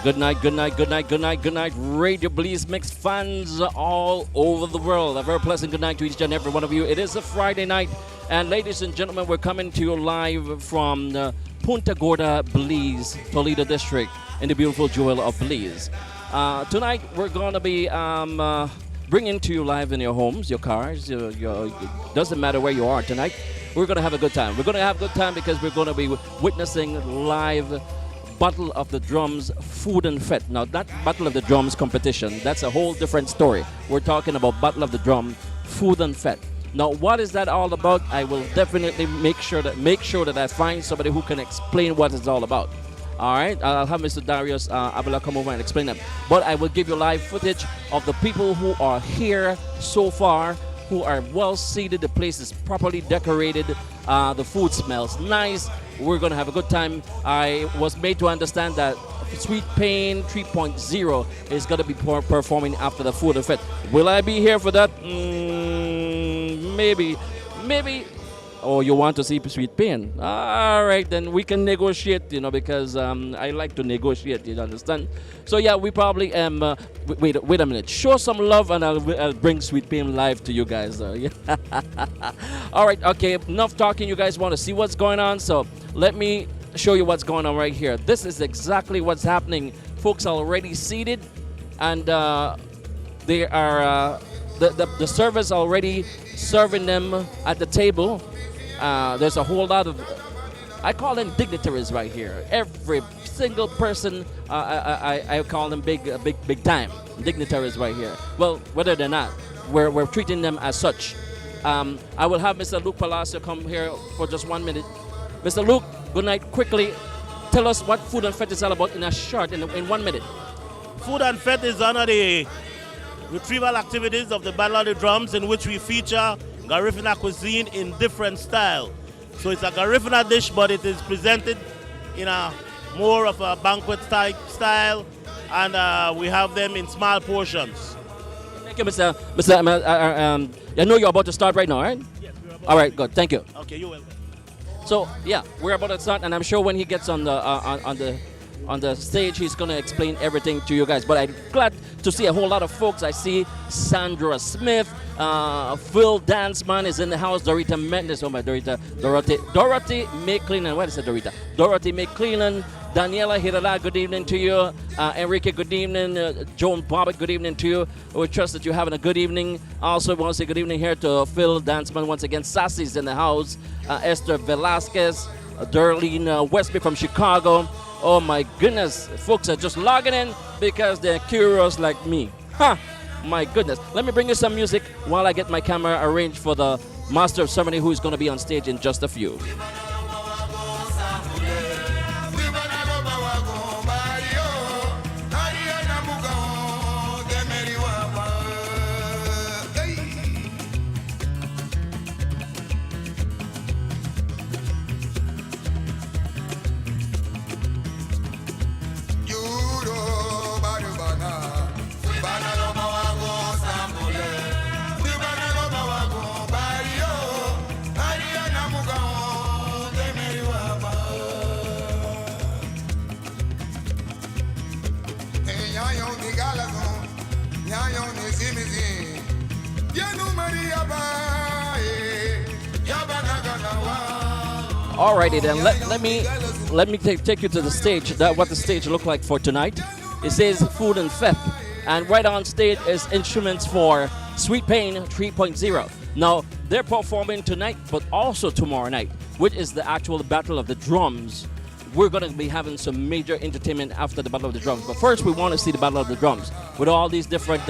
Good night, good night, good night, good night, good night, Radio Belizemix fans all over the world. A very pleasant good night to each and every one of you. It is a Friday night, and ladies and gentlemen, we're coming to you live from Punta Gorda, Belize, Toledo District, in the beautiful jewel of Belize. Tonight, we're going to be bringing to you live in your homes, your cars, doesn't matter where you are tonight. We're going to have a good time. We're going to have a good time because we're going to be witnessing live Battle of the Drums Food and Fete. Now, that Battle of the Drums competition, that's a whole different story. We're talking about Battle of the Drum Food and Fete. Now, what is that all about? I will definitely make sure that I find somebody who can explain what it's all about. All right, I'll have Mr. Darius Avila come over and explain that. But I will give you live footage of the people who are here so far, who are well seated. The place is properly decorated. The food smells nice. We're going to have a good time. I was made to understand that Sweet Pain 3.0 is going to be performing after the Food and Fete. Will I be here for that? Maybe. Oh, you want to see Sweet Pain? All right, then we can negotiate, because I like to negotiate, you understand? So, yeah, we probably wait a minute. Show some love, and I'll bring Sweet Pain live to you guys. All right, okay, enough talking. You guys want to see what's going on, so let me show you what's going on right here. This is exactly what's happening. Folks are already seated, and they are the servers already serving them at the table. There's a whole lot of, I call them dignitaries right here. Every single person, I call them big time dignitaries right here. Well, whether they're not, we're treating them as such. I will have Mr. Luke Palacio come here for just 1 minute. Mr. Luke, good night. Quickly, tell us what Food and Fete is all about in a short, in 1 minute. Food and Fete is one of the retrieval activities of the Battle of the Drums, in which we feature Garifuna cuisine in different style. So it's a Garifuna dish, but it is presented in a more of a banquet type style, and we have them in small portions. Thank you, Mr. I know you're about to start right now, right? Yes, we're about. All right, good. Thank you. Okay, you're welcome. So yeah, we're about to start, and I'm sure when he gets on the stage, he's going to explain everything to you guys. But I'm glad to see a whole lot of folks. I see Sandra Smith, Phil Danceman is in the house, Dorita Mendes, Dorothy McClellan, what is it, Dorita? Dorothy McClellan, Daniela Hirala, good evening to you. Enrique, good evening. Joan Bobbitt, good evening to you. We trust that you're having a good evening. Also want to say good evening here to Phil Danceman once again. Sassy's in the house. Esther Velasquez, Darlene Westby from Chicago. Oh my goodness, folks are just logging in because they're curious like me. My goodness. Let me bring you some music while I get my camera arranged for the master of ceremony who is going to be on stage in just a few. Alrighty then, let me take you to the stage. What the stage look like for tonight. It says Food and Fete, and right on stage is instruments for Sweet Pain 3.0. Now they're performing tonight, but also tomorrow night. which is the actual Battle of the Drums. We're going to be having some major entertainment after the Battle of the Drums. But first, we want to see the Battle of the Drums with all these different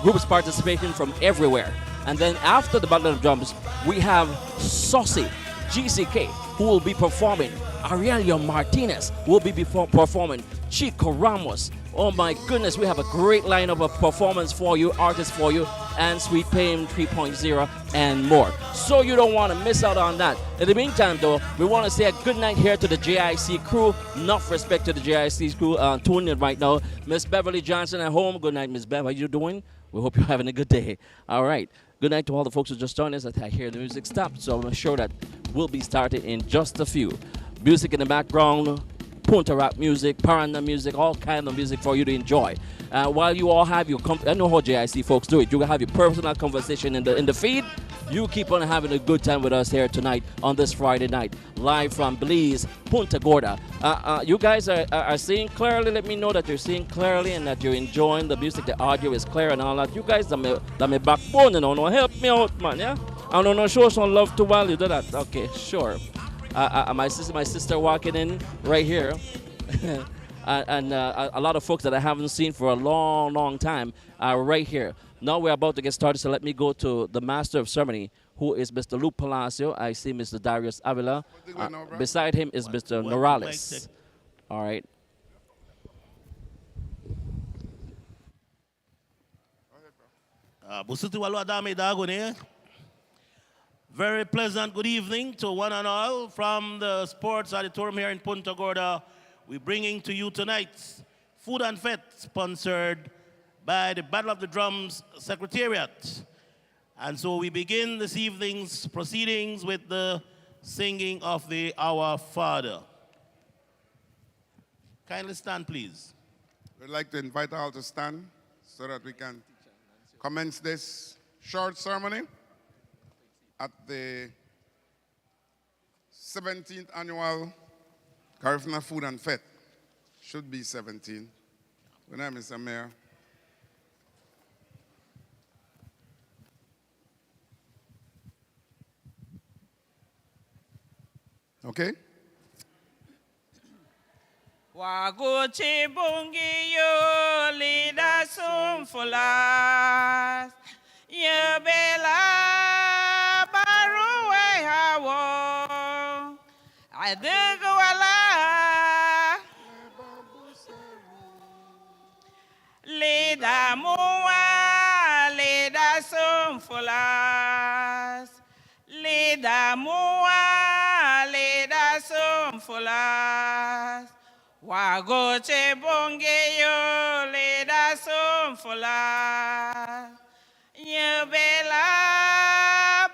groups participating from everywhere. And then after the Battle of the Drums, we have Saucy GCK, who will be performing. Aurelio Martinez will be performing. Chico Ramos. Oh my goodness, we have a great lineup of performance for you, artists for you, and Sweet Pain 3.0 and more. So you don't want to miss out on that. In the meantime, though, we want to say a good night here to the JIC crew. Enough respect to the JIC crew tuning in right now. Miss Beverly Johnson at home. Good night, Miss Bev. How you doing? We hope you're having a good day. All right. Good night to all the folks who just joined us. I hear the music stopped, so I'm sure that we'll be starting in just a few. Music in the background, Punta Rock music, Paranda music, all kind of music for you to enjoy. While you all have your, I know how JIC folks do it. You can have your personal conversation in the feed. You keep on having a good time with us here tonight on this Friday night, live from Belize, Punta Gorda. You guys are seeing clearly. Let me know that you're seeing clearly and that you're enjoying the music. The audio is clear and all that. You guys are my backbone, you know. Help me out, man. Yeah. I don't know. Show some love to while you do that. Okay, sure. My sister walking in right here. and a lot of folks that I haven't seen for a long, long time are right here. Now we're about to get started, so let me go to the master of ceremony, who is Mr. Luke Palacio. I see Mr. Darius Avila. Beside him is Mr. Norales. All right. Very pleasant good evening to one and all from the Sports Auditorium here in Punta Gorda. We're bringing to you tonight Food and Fet, sponsored by the Battle of the Drums Secretariat. And so we begin this evening's proceedings with the singing of the Our Father. Kindly stand, please. We'd like to invite all to stand so that we can commence this short ceremony at the 17th annual Garifuna Food and Fet. Should be 17. Good night, Mr. Mayor. Okay? Waguchi bungi yo lida sumfulas yebela baruwe hawo adigwala lida muwa lida sumfulas lida muwa lida sumfulas Wagoche bonge yo leda somfola Nyebela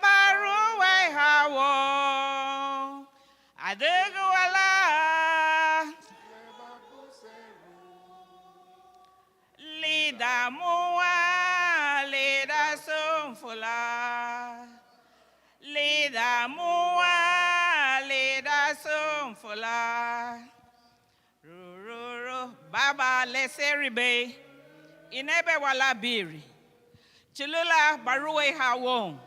baruwe hawo Adegwala Lida muwa leda somfola Lida muwa leda somfola Baba leseribe inebe wala biri chilula baruwe hawon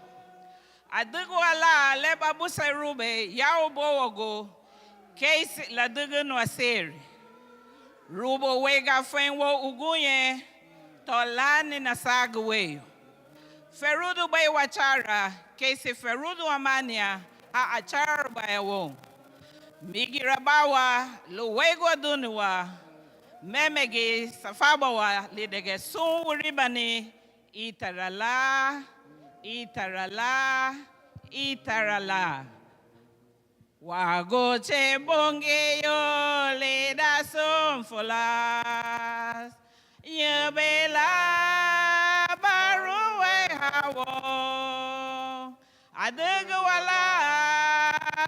adigwala leba buserube yao bowogo case la digun waseri rubo wega fenwo ugunye tolani na sagwe ferudu bay wachara case ferudu amania a achar bayawo migirabawa luwego dunwa memege safabawa lidege sunwuribani itarala wagoche bonge yo leda somfolas yebela baruwe hawo adegwala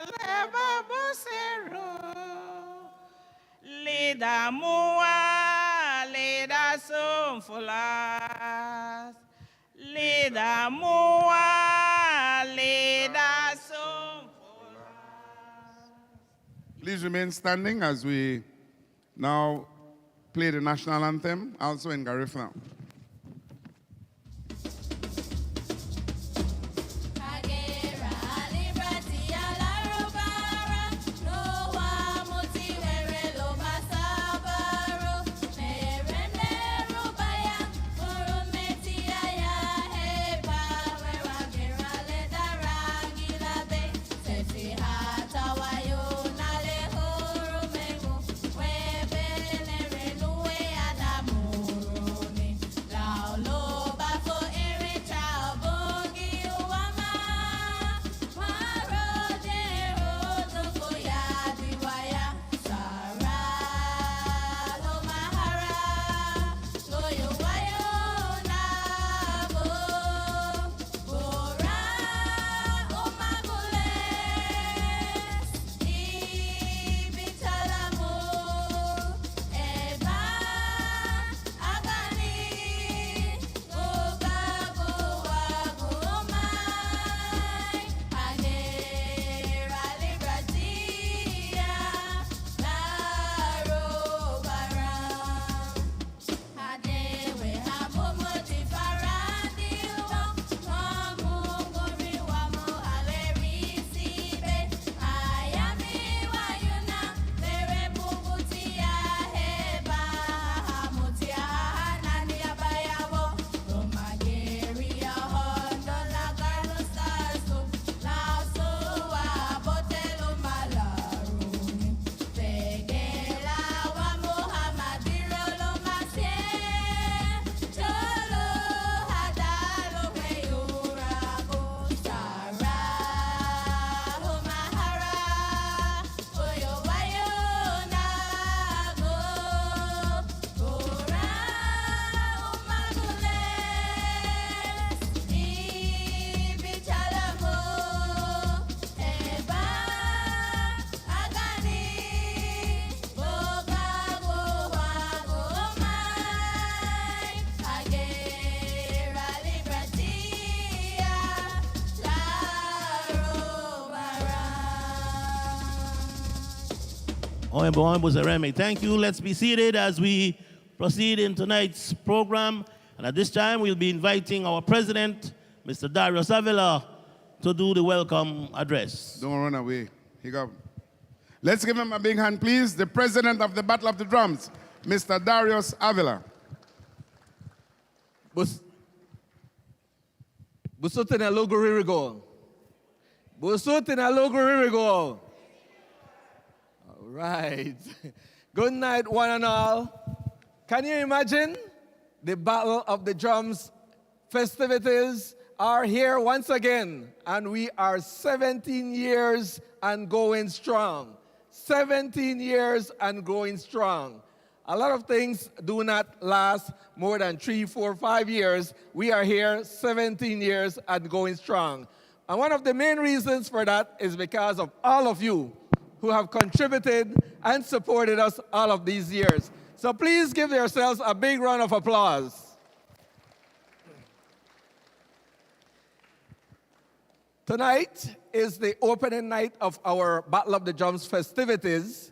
leba bosero leda muwa leda somfolas leda muwa leda somfolas. Please remain standing as we now play the national anthem, also in Garifuna. Agera liberty alaroba Honorable Zeremi. Thank you. Let's be seated as we proceed in tonight's program. And at this time, we'll be inviting our president, Mr. Darius Avila, to do the welcome address. Don't run away. Here go. Let's give him a big hand, please. The president of the Battle of the Drums, Mr. Darius Avila. Busutin logo ririgol. Busutin logo ririgol. All right. Good night, one and all. Can you imagine? The Battle of the Drums festivities are here once again, and we are 17 years and going strong. 17 years and going strong. A lot of things do not last more than 3, 4, 5 years. We are here 17 years and going strong. And one of the main reasons for that is because of all of you who have contributed and supported us all of these years. So please give yourselves a big round of applause. Tonight is the opening night of our Battle of the Drums festivities.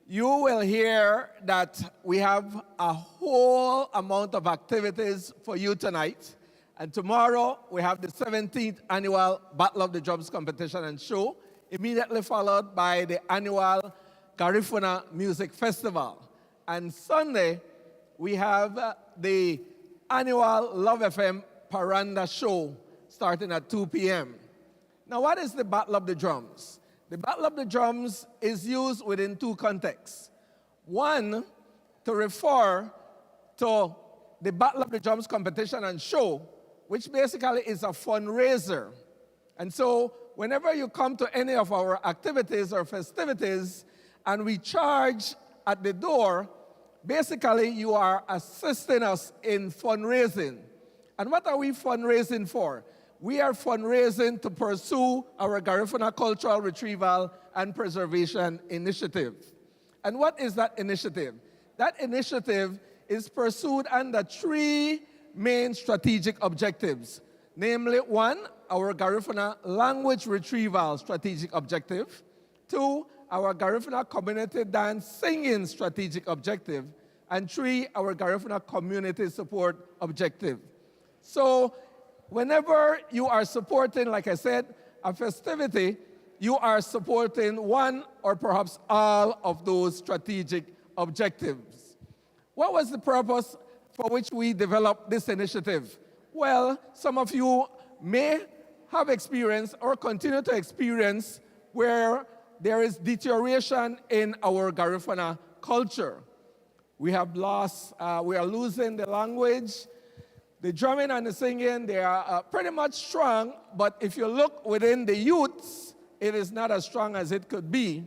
You will hear that we have a whole amount of activities for you tonight. And tomorrow we have the 17th annual Battle of the Drums competition and show, immediately followed by the annual Garifuna Music Festival. And Sunday, we have the annual Love FM Paranda show starting at 2 p.m. Now, what is the Battle of the Drums? The Battle of the Drums is used within two contexts. One, to refer to the Battle of the Drums competition and show, which basically is a fundraiser. And so, whenever you come to any of our activities or festivities, and we charge at the door, basically you are assisting us in fundraising. And what are we fundraising for? We are fundraising to pursue our Garifuna Cultural Retrieval and Preservation Initiative. And what is that initiative? That initiative is pursued under 3 main strategic objectives. Namely, 1, our Garifuna Language Retrieval Strategic Objective. 2, our Garifuna Community Dance Singing Strategic Objective. And 3, our Garifuna Community Support Objective. So, whenever you are supporting, like I said, a festivity, you are supporting one or perhaps all of those strategic objectives. What was the purpose for which we developed this initiative? Well, some of you may have experienced or continue to experience where there is deterioration in our Garifuna culture. We have lost, we are losing the language. The drumming and the singing, they are pretty much strong, but if you look within the youths, it is not as strong as it could be.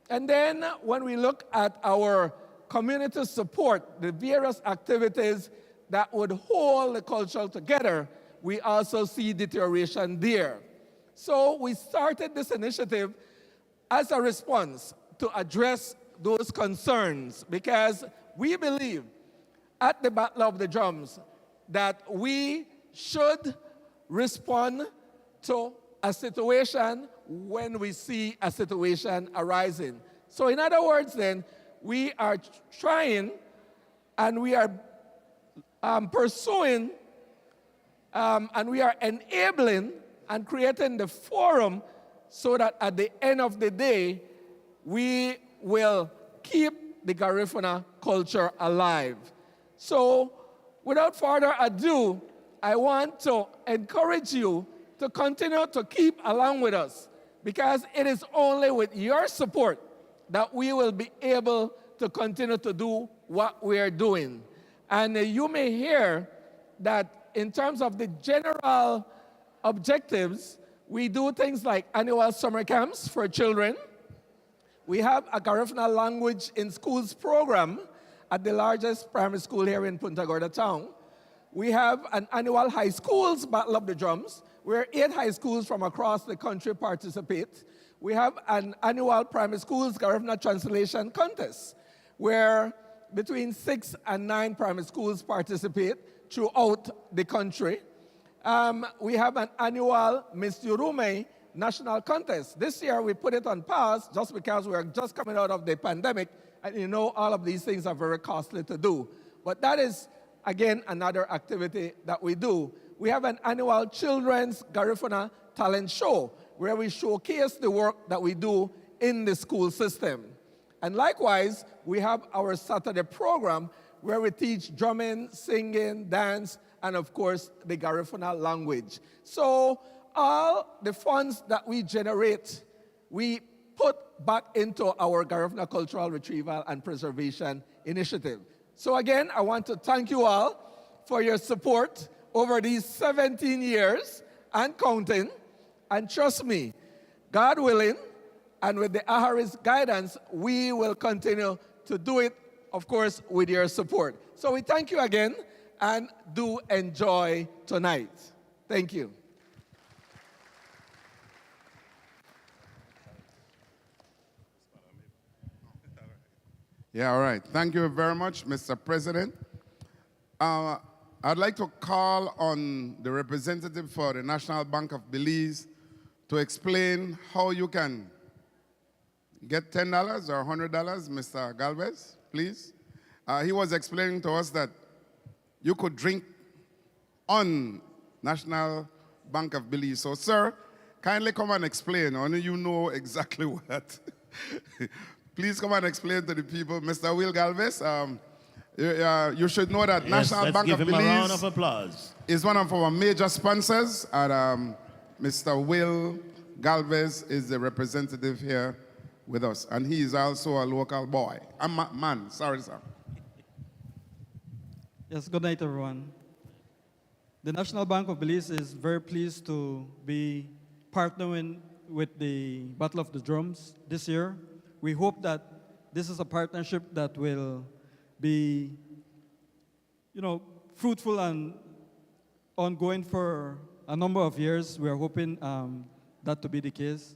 And then when we look at our community support, the various activities that would hold the culture together, we also see deterioration there. So we started this initiative as a response to address those concerns, because we believe at the Battle of the Drums that we should respond to a situation when we see a situation arising. So in other words then, we are trying and we are pursuing and we are enabling and creating the forum so that at the end of the day, we will keep the Garifuna culture alive. So without further ado, I want to encourage you to continue to keep along with us, because it is only with your support that we will be able to continue to do what we are doing. And you may hear that in terms of the general objectives, we do things like annual summer camps for children. We have a Garifuna Language in Schools program at the largest primary school here in Punta Gorda town. We have an annual high schools Battle of the Drums, where 8 high schools from across the country participate. We have an annual primary schools Garifuna Translation Contest, where between 6 and 9 primary schools participate throughout the country. We have an annual Miss Yurume national contest. This year we put it on pause just because we are just coming out of the pandemic, and you know all of these things are very costly to do. But that is, again, another activity that we do. We have an annual Children's Garifuna Talent Show where we showcase the work that we do in the school system. And likewise, we have our Saturday program where we teach drumming, singing, dance, and of course, the Garifuna language. So all the funds that we generate, we put back into our Garifuna Cultural Retrieval and Preservation Initiative. So again, I want to thank you all for your support over these 17 years and counting. And trust me, God willing, and with the Ahari's guidance, we will continue to do it, of course, with your support. So we thank you again, and do enjoy tonight. Thank you. Yeah, all right. Thank you very much, Mr. President. I'd like to call on the representative for the National Bank of Belize to explain how you can get $10 or $100, Mr. Galvez, please. He was explaining to us that you could drink on National Bank of Belize. So, sir, kindly come and explain. Only you know exactly what. Please come and explain to the people. Mr. Will Galvez, you should know that National let's Bank give of him Belize a round of applause. is one of our major sponsors, and Mr. Will Galvez is the representative here with us, and he is also a local boy. Man, sorry, sir. Yes, good night, everyone. The National Bank of Belize is very pleased to be partnering with the Battle of the Drums this year. We hope that this is a partnership that will be, fruitful and ongoing for a number of years. We are hoping that to be the case.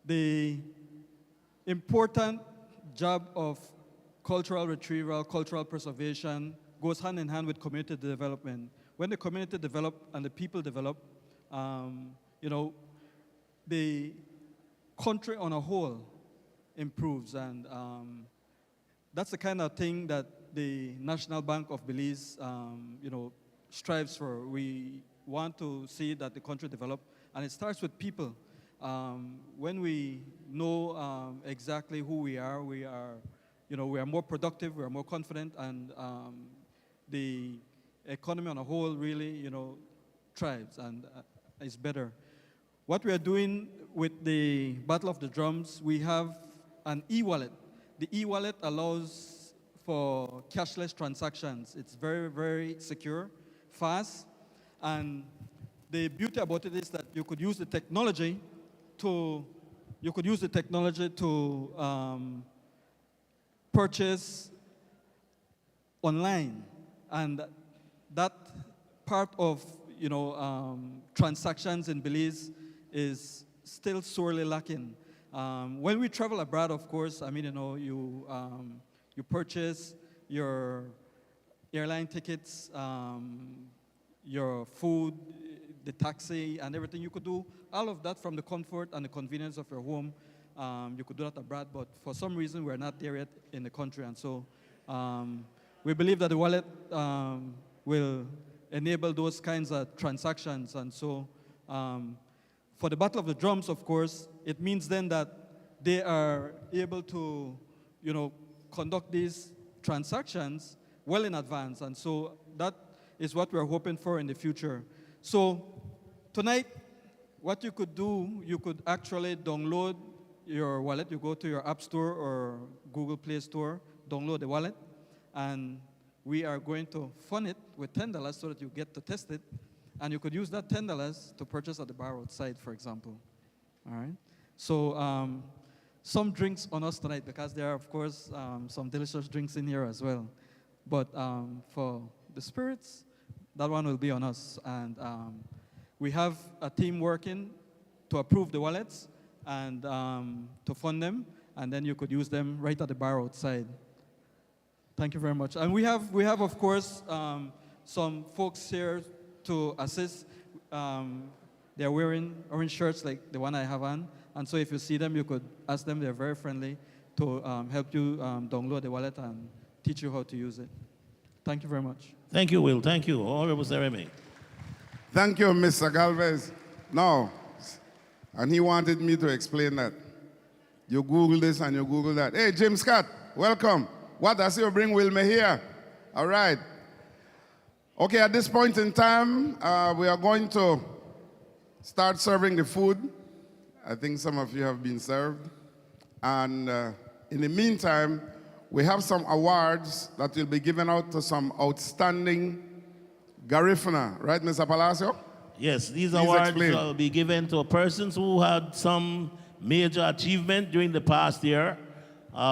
The important job of cultural retrieval, cultural preservation goes hand in hand with community development. When the community develop and the people develop, the country on a whole improves, and that's the kind of thing that the National Bank of Belize, strives for. We want to see that the country develop, and it starts with people. When we know exactly who we are more productive, we are more confident, and the economy on a whole really, thrives and is better. What we are doing with the Battle of the Drums, we have an e-wallet. The e-wallet allows for cashless transactions. It's very, very secure, fast, and the beauty about it is that you could use the technology to purchase online, and that part of transactions in Belize is still sorely lacking. When we travel abroad, of course, you purchase your airline tickets, your food, the taxi, and everything. You could do all of that from the comfort and the convenience of your home. You could do that abroad, but for some reason, we're not there yet in the country. And so we believe that the wallet will enable those kinds of transactions. And so for the Battle of the Drums, of course, it means then that they are able to, conduct these transactions well in advance. And so that is what we're hoping for in the future. So tonight, what you could do, you could actually download your wallet. You go to your App Store or Google Play Store, download the wallet, and we are going to fund it with $10 so that you get to test it, and you could use that $10 to purchase at the bar outside, for example. All right? So some drinks on us tonight, because there are, of course, some delicious drinks in here as well. But for the spirits, that one will be on us. And we have a team working to approve the wallets and to fund them, and then you could use them right at the bar outside. Thank you very much. And we have of course, some folks here to assist. They're wearing orange shirts like the one I have on. And so if you see them, you could ask them. They're very friendly to help you download the wallet and teach you how to use it. Thank you very much. Thank you, Will. Thank you. Honorable Seremi. Thank you, Mr. Galvez. Now, and he wanted me to explain that. You Google this and you Google that. Hey, Jim Scott, welcome. What does you bring Wilmer here? All right. Okay, at this point in time, we are going to start serving the food. I think some of you have been served. And in the meantime, we have some awards that will be given out to some outstanding Garifuna, right, Mr. Palacio? Yes, these Please awards explain. will be given to persons who had some major achievement during the past year.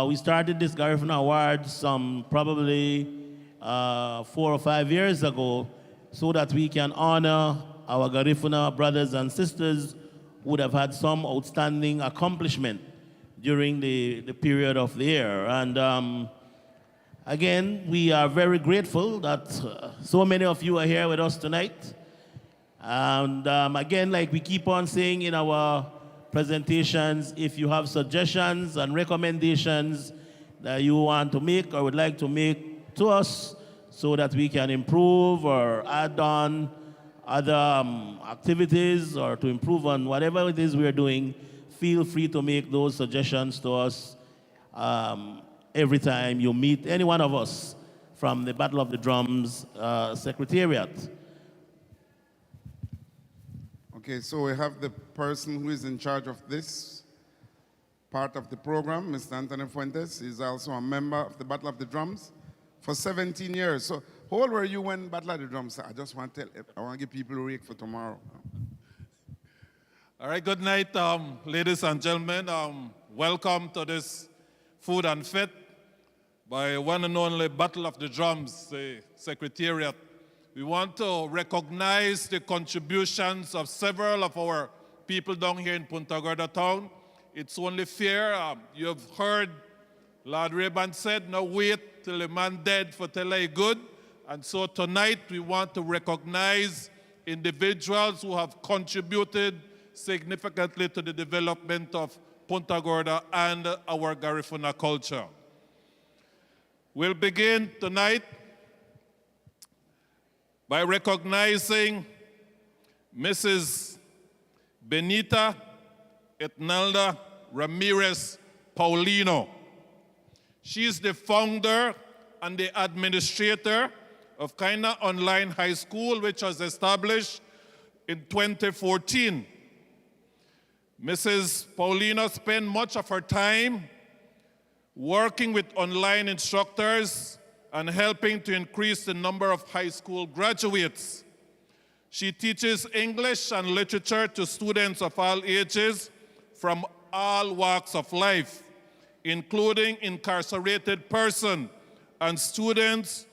We started this Garifuna Award some probably 4 or 5 years ago so that we can honor our Garifuna brothers and sisters who would have had some outstanding accomplishment during the period of the year. And again, we are very grateful that so many of you are here with us tonight. And again, like we keep on saying in our presentations, if you have suggestions and recommendations that you want to make or would like to make to us so that we can improve or add on other activities or to improve on whatever it is we're doing, feel free to make those suggestions to us every time you meet any one of us from the Battle of the Drums Secretariat. Okay, so we have the person who is in charge of this part of the program, Mr. Anthony Fuentes. He's also a member of the Battle of the Drums for 17 years. So how old were you when Battle of the Drums? I just want to tell, I want to give people a rake for tomorrow. All right, good night, ladies and gentlemen. Welcome to this Food and Fit by one and only Battle of the Drums, the Secretariat. We want to recognize the contributions of several of our people down here in Punta Gorda town. It's only fair. You have heard Lord Rayban said, "No wait till a man dead for tell he good." And so tonight we want to recognize individuals who have contributed significantly to the development of Punta Gorda and our Garifuna culture. We'll begin tonight by recognizing Mrs. Benita Etnalda Ramirez Paulino. She is the founder and the administrator of Kaina Online High School, which was established in 2014. Mrs. Paulino spent much of her time working with online instructors and helping to increase the number of high school graduates. She teaches English and literature to students of all ages from all walks of life, including incarcerated persons and students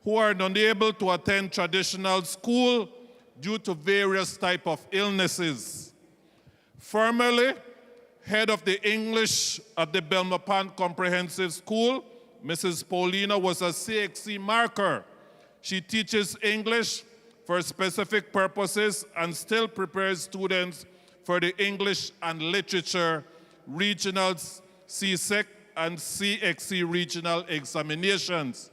who are unable to attend traditional school due to various types of illnesses. Formerly head of the English at the Belmopan Comprehensive School, Mrs. Paulino was a CXC marker. She teaches English for specific purposes and still prepares students for the English and Literature Regional CSEC and CXC regional examinations.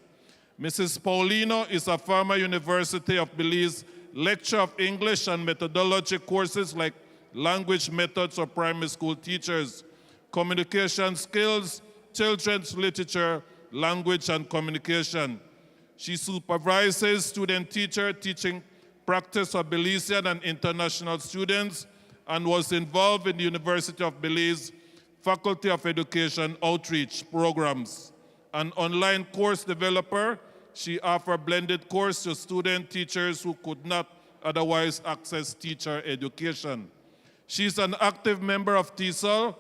Mrs. Paulino is a former University of Belize lecturer of English and methodology courses like language methods for primary school teachers, communication skills, children's literature, language and communication. She supervises student-teacher teaching practice of Belizean and international students and was involved in the University of Belize Faculty of Education outreach programs. An online course developer, she offers blended course to student teachers who could not otherwise access teacher education. She's an active member of TESOL,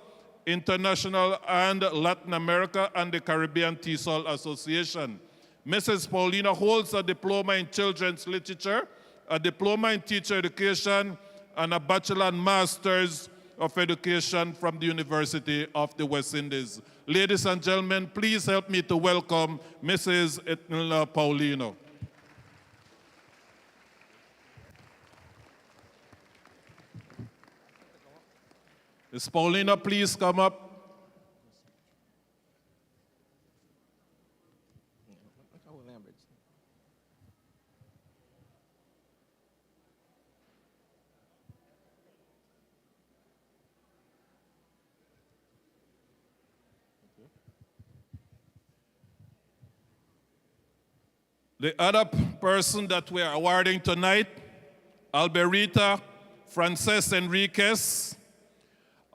International and Latin America and the Caribbean TESOL Association. Mrs. Paulino holds a diploma in children's literature, a diploma in teacher education, and a bachelor and master's of education from the University of the West Indies. Ladies and gentlemen, please help me to welcome Mrs. Etnila Paulino. Miss Paulina, please come up. The other person that we are awarding tonight, Alberita Frances Enriquez,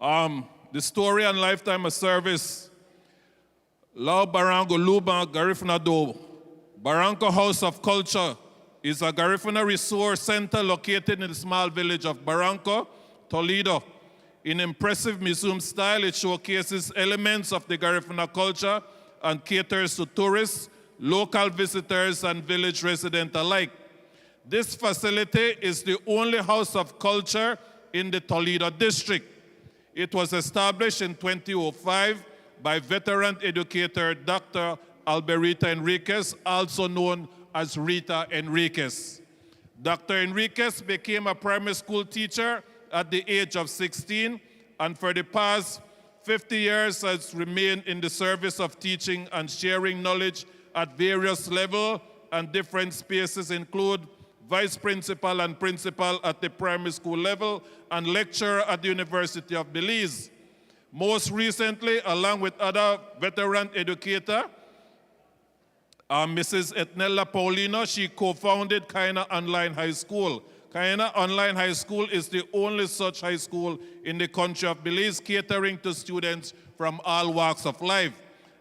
the story and lifetime of service, Lao Barango Luba Garifnado. Barranco House of Culture is a Garifuna resource center located in the small village of Barranco, Toledo. In impressive museum style, it showcases elements of the Garifuna culture and caters to tourists, local visitors, and village residents alike. This facility is the only house of culture in the Toledo district. It was established in 2005 by veteran educator Dr. Alberita Enriquez, also known as Rita Enriquez. Dr. Enriquez became a primary school teacher at the age of 16, and for the past 50 years has remained in the service of teaching and sharing knowledge at various levels and different spaces, include vice principal and principal at the primary school level and lecturer at the University of Belize. Most recently, along with other veteran educator, Mrs. Etnella Paulino, she co-founded Kaina Online High School. Kaina Online High School is the only such high school in the country of Belize, catering to students from all walks of life.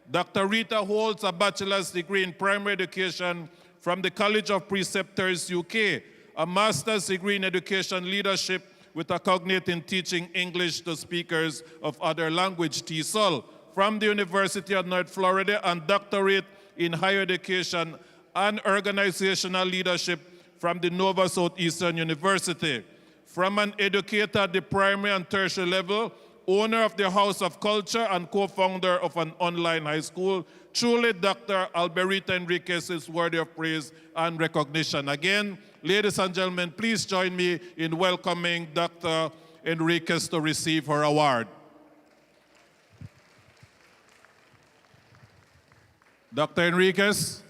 Dr. Rita holds a bachelor's degree in primary education from the College of Preceptors, UK, a master's degree in education leadership with a cognate in teaching English to speakers of other language, TESOL, from the University of North Florida, and doctorate in higher education and organizational leadership from the Nova Southeastern University. From an educator at the primary and tertiary level, owner of the House of Culture and co-founder of an online high school, truly Dr. Alberita Enriquez is worthy of praise and recognition. Again, ladies and gentlemen, please join me in welcoming Dr. Enriquez to receive her award. Dr. Enriquez.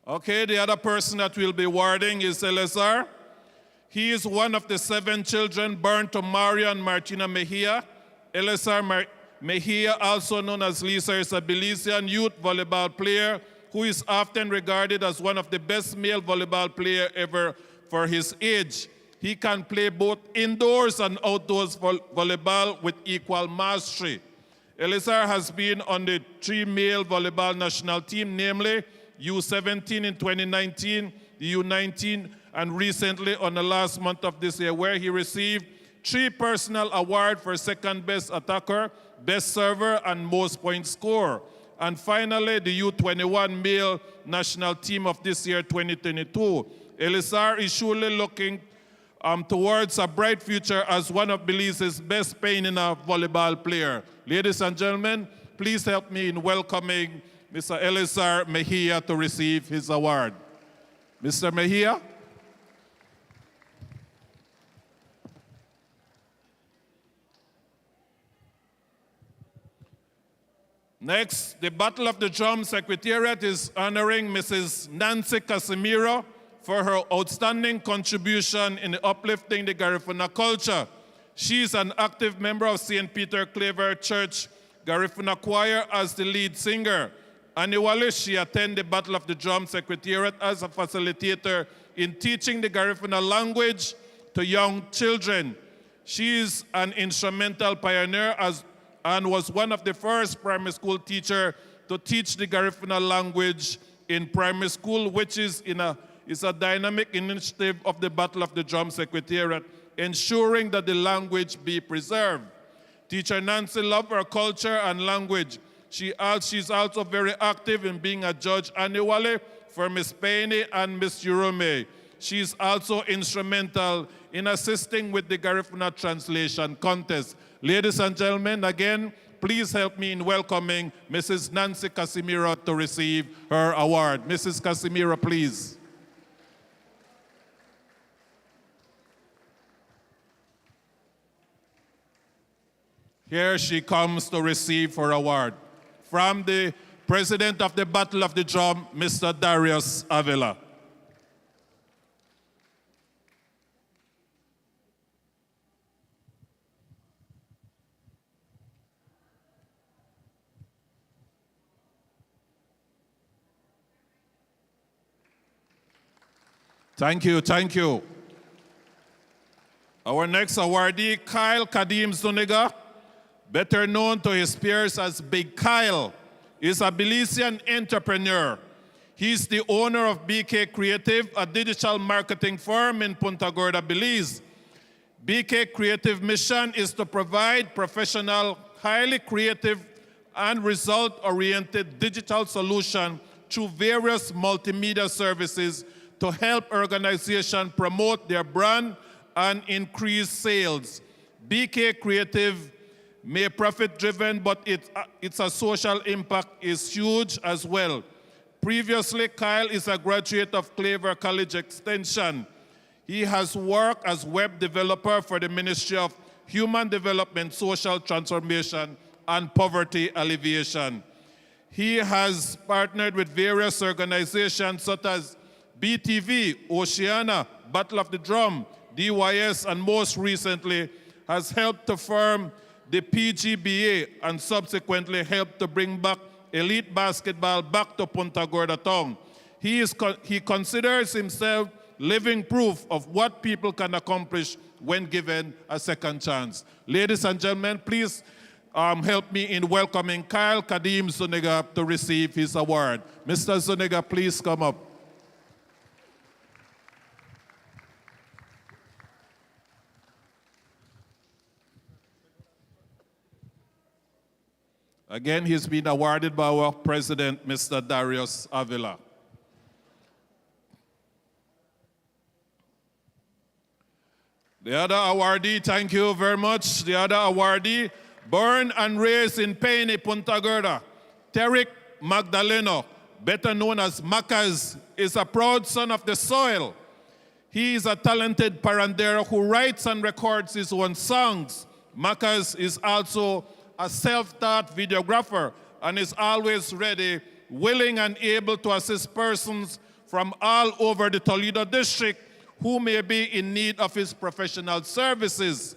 Okay, the other person that we'll be awarding is Eleazar. He is one of the 7 children born to Mario and Martina Mejia. Eleazar Mejia, also known as Lisa, is a Belizean youth volleyball player who is often regarded as one of the best male volleyball players ever for his age. He can play both indoors and outdoors volleyball with equal mastery. Eleazar has been on the 3 male volleyball national team, namely U17 in 2019, the U19, and recently on the last month of this year, where he received 3 personal awards for second best attacker, best server, and most points scorer. And finally, the U21 male national team of this year, 2022. Eleazar is surely looking towards a bright future as one of Belize's best paying volleyball player. Ladies and gentlemen, please help me in welcoming Mr. Eleazar Mejia to receive his award. Mr. Mejia. Next, the Battle of the Drum Secretariat is honoring Mrs. Nancy Casimiro for her outstanding contribution in uplifting the Garifuna culture. She is an active member of St. Peter Claver Church Garifuna Choir as the lead singer. Annually, she attends the Battle of the Drum Secretariat as a facilitator in teaching the Garifuna language to young children. She is an instrumental pioneer and was one of the first primary school teachers to teach the Garifuna language in primary school, which is a dynamic initiative of the Battle of the Drum Secretariat, ensuring that the language be preserved. Teacher Nancy loves her culture and language. She's also very active in being a judge annually for Miss Payne and Miss Jerome. She's also instrumental in assisting with the Garifuna translation contest. Ladies and gentlemen, again, please help me in welcoming Mrs. Nancy Casimiro to receive her award. Mrs. Casimiro, please. Here she comes to receive her award. From the President of the Battle of the Drum, Mr. Darius Avila. Thank you, thank you. Our next awardee, Kyle Kadim Zuniga, better known to his peers as Big Kyle, is a Belizean entrepreneur. He's the owner of BK Creative, a digital marketing firm in Punta Gorda, Belize. BK Creative mission is to provide professional, highly creative, and result-oriented digital solutions through various multimedia services to help organizations promote their brand and increase sales. BK Creative may profit-driven, but its social impact is huge as well. Previously, Kyle is a graduate of Claver College Extension. He has worked as web developer for the Ministry of Human Development, Social Transformation, and Poverty Alleviation. He has partnered with various organizations such as BTV, Oceana, Battle of the Drum, DYS, and most recently has helped to form the PGBA and subsequently helped to bring back elite basketball back to Punta Gorda town. He considers himself living proof of what people can accomplish when given a second chance. Ladies and gentlemen, please help me in welcoming Kyle Kadim Zuniga to receive his award. Mr. Zuniga, please come up. Again, he's been awarded by our president, Mr. Darius Avila. The other awardee, thank you very much. The other awardee, born and raised in Peine, Punta Gorda, Terrick Magdaleno, better known as Macas, is a proud son of the soil. He is a talented parandero who writes and records his own songs. Macas is also a self-taught videographer and is always ready, willing, and able to assist persons from all over the Toledo district who may be in need of his professional services.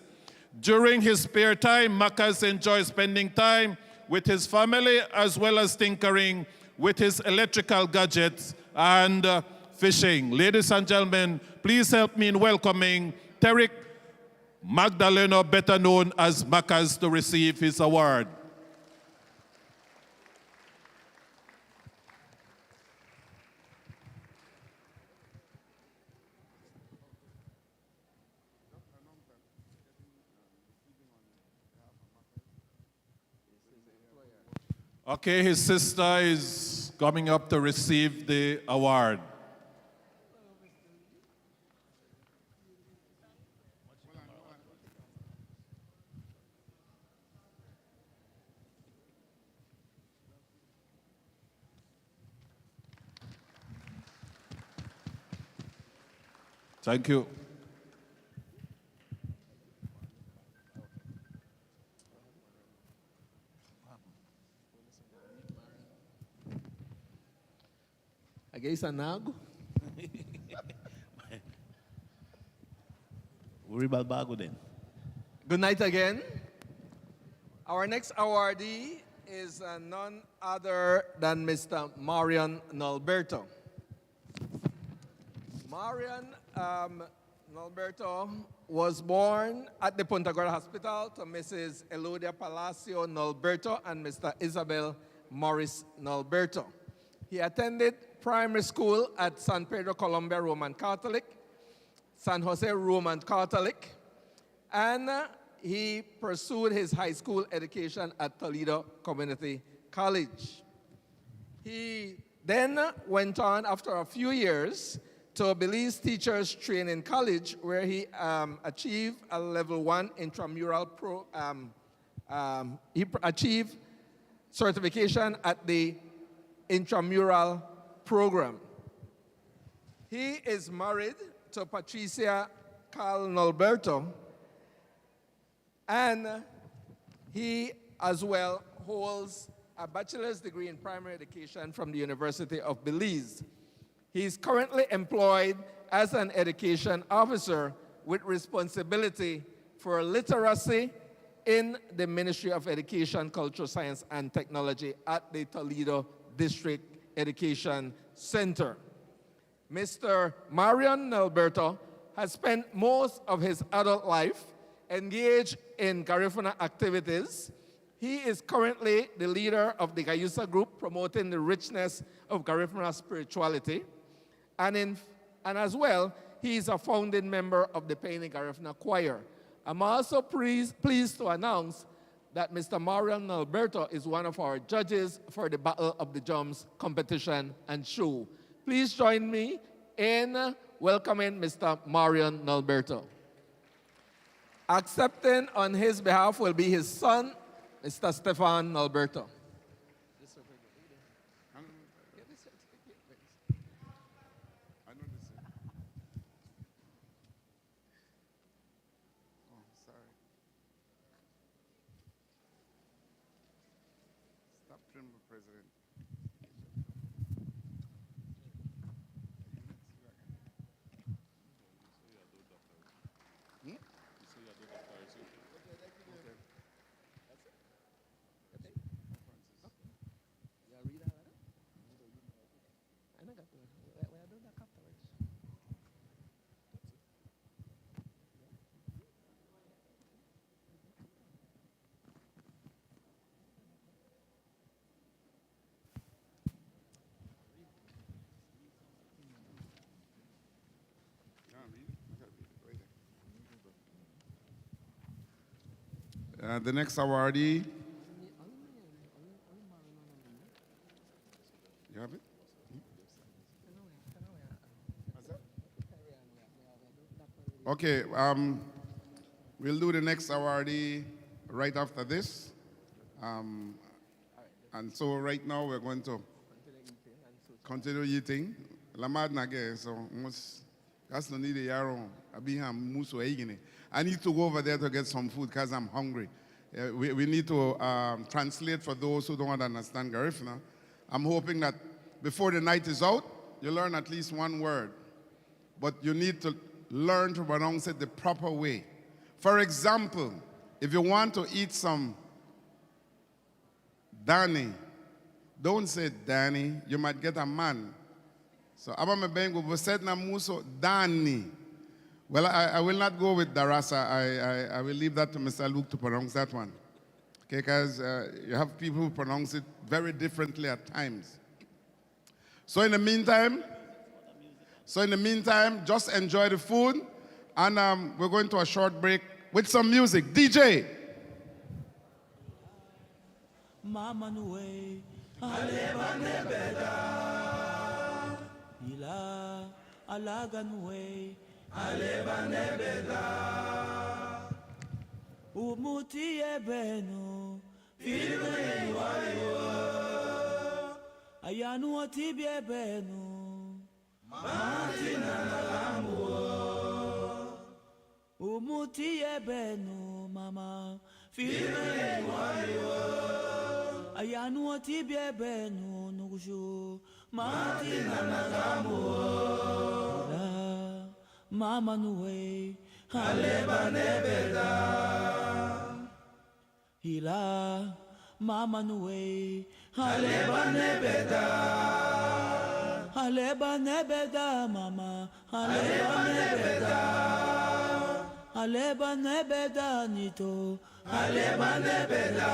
During his spare time, Macas enjoys spending time with his family as well as tinkering with his electrical gadgets and fishing. Ladies and gentlemen, please help me in welcoming Terrick Magdaleno, better known as Macas, to receive his award. Okay, his sister is coming up to receive the award. Thank you. Against Anago. Uribalbago then. Good night again. Our next awardee is none other than Mr. Marion Nalberto. Marion Nalberto was born at the Punta Gorda Hospital to Mrs. Elodia Palacio Nalberto and Mr. Isabel Morris Nalberto. He attended primary school at San Pedro Colombia Roman Catholic, San Jose Roman Catholic, and he pursued his high school education at Toledo Community College. He then went on after a few years to Belize Teachers Training College, where he achieved a level 1 intramural he achieved certification at the intramural program. He is married to Patricia Carl Nalberto, and He as well holds a bachelor's degree in primary education from the University of Belize. He is currently employed as an education officer with responsibility for literacy in the Ministry of Education, Culture, Science, and Technology at the Toledo District Education Center. Mr. Marion Alberto has spent most of his adult life engaged in Garifuna activities. He is currently the leader of the Gayusa Group, promoting the richness of Garifuna spirituality. And as well, he is a founding member of the Paine Garifuna Choir. I'm also pleased to announce that Mr. Marion Alberto is one of our judges for the Battle of the Drums competition and show. Please join me in welcoming Mr. Marion Alberto. Accepting on his behalf will be his son, Mr. Stefan Alberto. President. The next awardee. You have it? Okay, we'll do the next awardee right after this. And so right now we're going to continue eating. Lamad nage, so that's no need a yarrow. I need to go over there to get some food because I'm hungry. We need to translate for those who don't understand Garifuna. I'm hoping that before the night is out, you learn at least one word. But you need to learn to pronounce it the proper way. For example, if you want to eat some Danny, don't say Danny, you might get a man. So, Abba Bengo, we said na muso Danny. Well, I will not go with Darasa. I will leave that to Mr. Luke to pronounce that one. Okay, because you have people who pronounce it very differently at times. So in the meantime, just enjoy the food, and we're going to a short break with some music. DJ. Mama nuwe, aleba nebeda, ila alaga nuwe. Aleba nebeda umuti ebenu filme wayo ayanu atibi ebenu matina nalamu umuti ebenu mama filme wayo ayanu atibi ebenu nugushu matina nalamu Mama nuwe, haleba nebeda. Hila, mama nuwe, haleba nebeda. Haleba nebeda, mama, haleba nebeda. Haleba nebeda nito, haleba nebeda.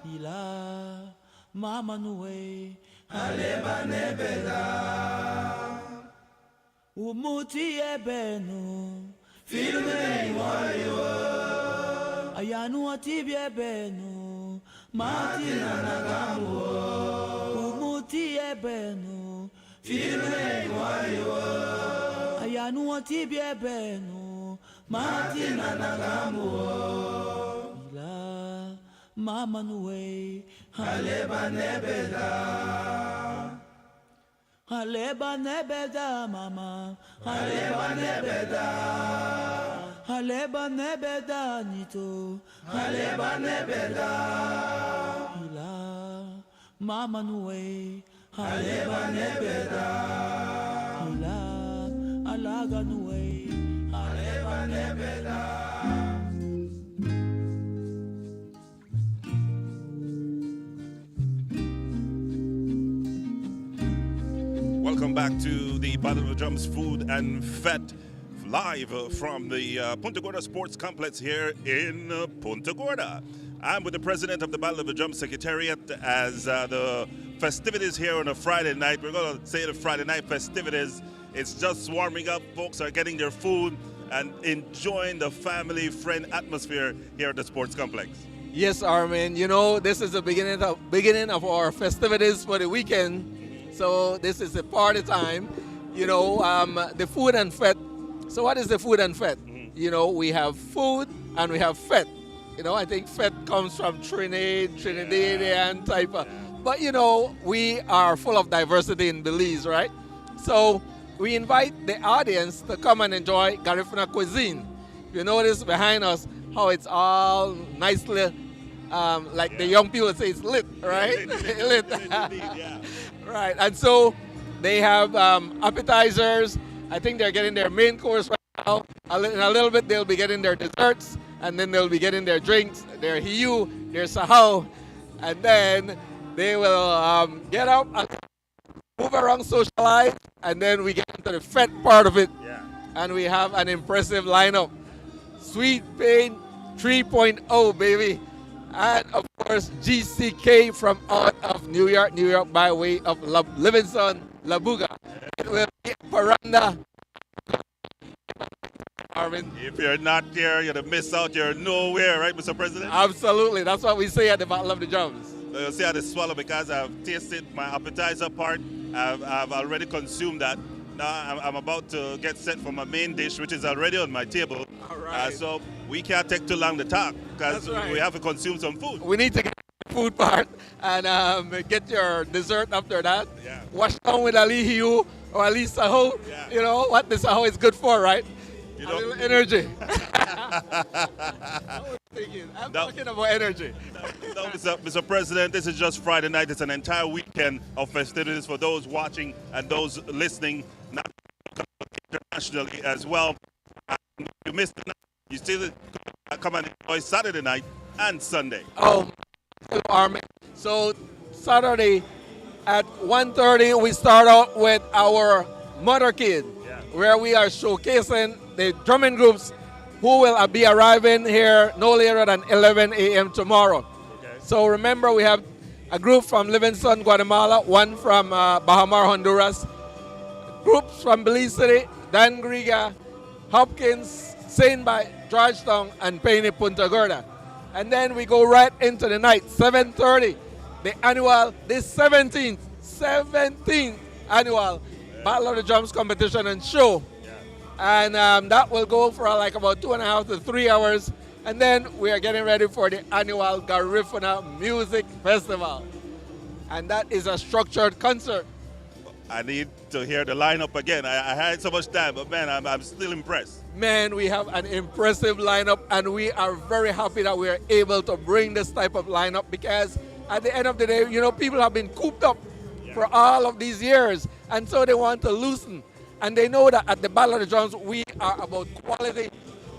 Hila, mama nuwe, haleba nebeda. Umuti ebenu filme wayo ayanu atibi ebenu matina nagamu umuti ebenu filme wayo ayanu atibi ebenu matina nagamu ila mama nuwe haleba nebeda Haleba nebeda mama, haleba nebeda. Aleba nebeda nito. Aleba nebeda. Ila mama nuwe. Aleba nebeda. Ila alaga nuwe. Aleba nebeda. Welcome back to the Battle of the Drums Food and Fete live from the Punta Gorda Sports Complex here in Punta Gorda. I'm with the president of the Battle of the Drums Secretariat as the festivities here on a Friday night. We're going to say the Friday night festivities. It's just warming up. Folks are getting their food and enjoying the family friend atmosphere here at the sports complex. Yes, Armin. You know, this is the beginning of our festivities for the weekend. So this is the party time. You know, the food and fete. So what is the food and fete? You know, we have food and we have fete. You know, I think fete comes from Trinidadian type of. But you know, we are full of diversity in Belize, right? So we invite the audience to come and enjoy Garifuna cuisine. You notice behind us how it's all nicely, like the young people say, it's lit, right? Lit. Right, and so they have appetizers. I think they're getting their main course right now. In a little bit, they'll be getting their desserts, and then they'll be getting their drinks, their hiu, their sahau, and then they will get up and move around, socialize, and then we get into the fete part of it. And we have an impressive lineup. Sweet Pain 3.0, baby. And of course, GCK from out of New York by way of Livingston, La Buga. It will be Paranda. Arvin. If you're not here, you're going to miss out. You're nowhere, right, Mr. President? Absolutely. That's what we say at the Battle of the Drums. You'll see how they swallow because I've tasted my appetizer part. I've already consumed that. Now I'm about to get set for my main dish, which is already on my table. All right. So we can't take too long to talk because we have to consume some food. We need to get the food part and get your dessert after that. Yeah. Wash down with a lihiu or a saho. Yeah. You know what the saho is good for, right? You A know? little energy. I'm talking about energy. No, Mr. President, this is just Friday night. It's an entire weekend of festivities for those watching and those listening, not internationally as well. And you missed the night. You still come and enjoy Saturday night and Sunday. Oh, Armin. So Saturday at 1:30 we start out with our Mother Kid, where we are showcasing the drumming groups who will be arriving here no later than 11 a.m. tomorrow. Okay. So remember, we have a group from Livingston, Guatemala, one from Bahamar, Honduras, groups from Belize City, Dan Griga, Hopkins, St. by Georgetown, and Penny Punta Gorda. And then we go right into the night, 7:30, the 17th annual Battle of the Drums competition and show. And that will go for like about 2.5 to 3 hours. And then we are getting ready for the annual Garifuna Music Festival. And that is a structured concert. I need to hear the lineup again. I had so much time, but man, I'm still impressed. Man, we have an impressive lineup, and we are very happy that we are able to bring this type of lineup because at the end of the day, you know, people have been cooped up for all of these years, and so they want to loosen. And they know that at the Battle of the Drums, we are about quality.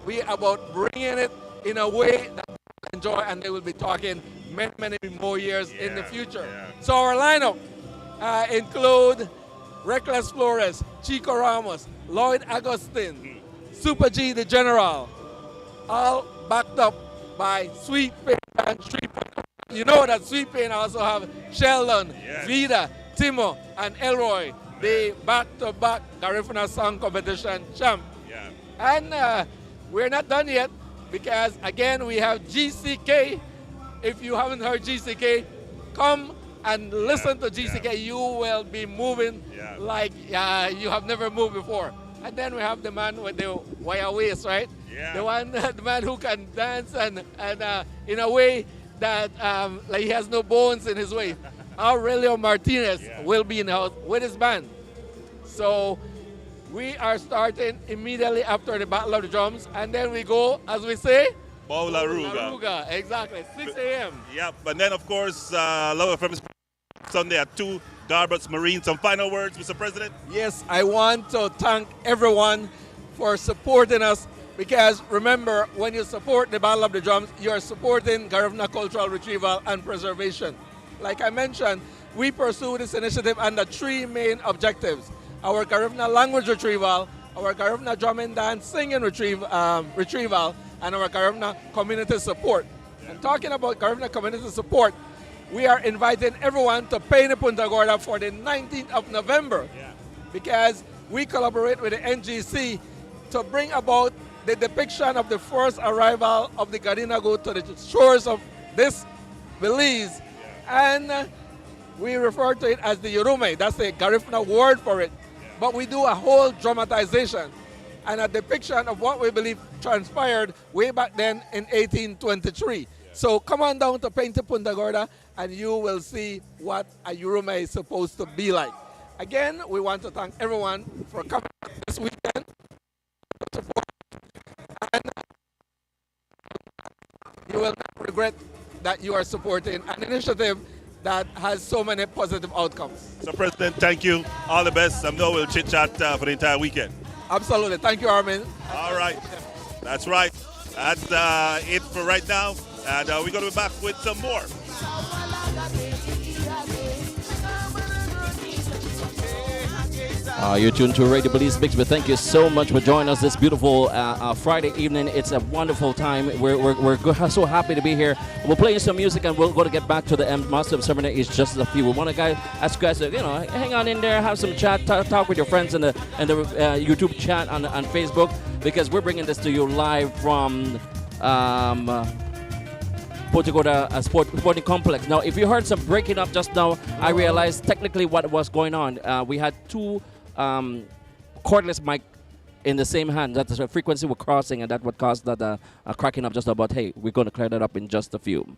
We are about bringing it in a way that people enjoy, and they will be talking many, many more years in the future. So our lineup include Reckless Flores, Chico Ramos, Lloyd Agustin, Super G the General, all backed up by Sweet Pain and Street. You know that Sweet Pain also have Sheldon, Vida, Timo, and Elroy, the back-to-back Garifuna Song Competition champ. And we're not done yet because, again, we have GCK. If you haven't heard GCK, come and listen to GCK. You will be moving like you have never moved before. And then we have the man with the wire waist, right? The man who can dance and in a way that like he has no bones in his waist. Aurelio Martinez will be in the house with his band. So We are starting immediately after the Battle of the Drums, and then we go, as we say, Boularuga. Exactly, 6 a.m. Yep, and then of course, Love FM Sunday at 2, Garbutt's Marine. Some final words, Mr. President? Yes, I want to thank everyone for supporting us, because remember, when you support the Battle of the Drums, you're supporting Garifuna cultural retrieval and preservation. Like I mentioned, we pursue this initiative under 3 main objectives: our Garifuna language retrieval, our Garifuna drum and dance singing retrieval, and our Garifuna community support. And talking about Garifuna community support, we are inviting everyone to Peine Punta Gorda for the 19th of November, because we collaborate with the NGC to bring about the depiction of the first arrival of the Garinagu to the shores of this Belize. And we refer to it as the Yurume. That's the Garifuna word for it. But we do a whole dramatization and a depiction of what we believe transpired way back then in 1823. So come on down to Peine Punta Gorda and you will see what a Yurume is supposed to be like. Again, we want to thank everyone for coming this weekend. And you will not regret that you are supporting an initiative that has so many positive outcomes. So, President, thank you. All the best. I know we'll chit-chat for the entire weekend. Absolutely. Thank you, Armin. All right. That's right. That's it for right now. And we're going to be back with some more. You're tuned to Radio Belizemix. We thank you so much for joining us this beautiful Friday evening. It's a wonderful time. We're so happy to be here. We'll play you some music and we're going to get back to the end. Master of Ceremony is just a few. We want to ask you guys to hang on in there, have some chat, talk with your friends in the YouTube chat on Facebook, because we're bringing this to you live from Punta Gorda Sporting Complex. Now, if you heard some breaking up just now, I realized technically what was going on. We had 2 cordless mic in the same hand. That's the frequency we're crossing, and that would cause that cracking up just about. Hey, we're going to clear that up in just a few.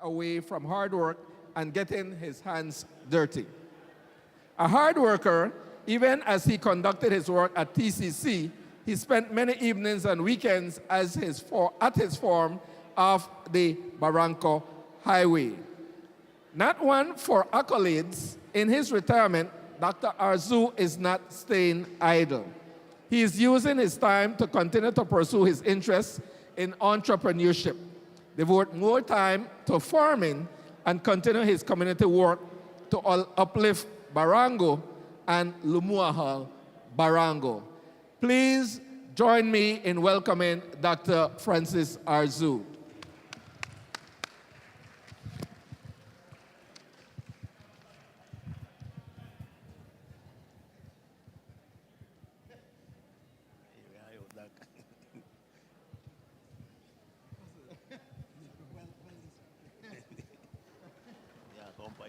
away from hard work and getting his hands dirty. A hard worker, even as he conducted his work at TCC, he spent many evenings and weekends at his farm of the Barranco Highway. Not one for accolades, in his retirement, Dr. Arzu is not staying idle. He is using his time to continue to pursue his interests in entrepreneurship, devote more time to farming, and continue his community work to uplift Barango and Lumuahal Barango. Please join me in welcoming Dr. Francis Arzu.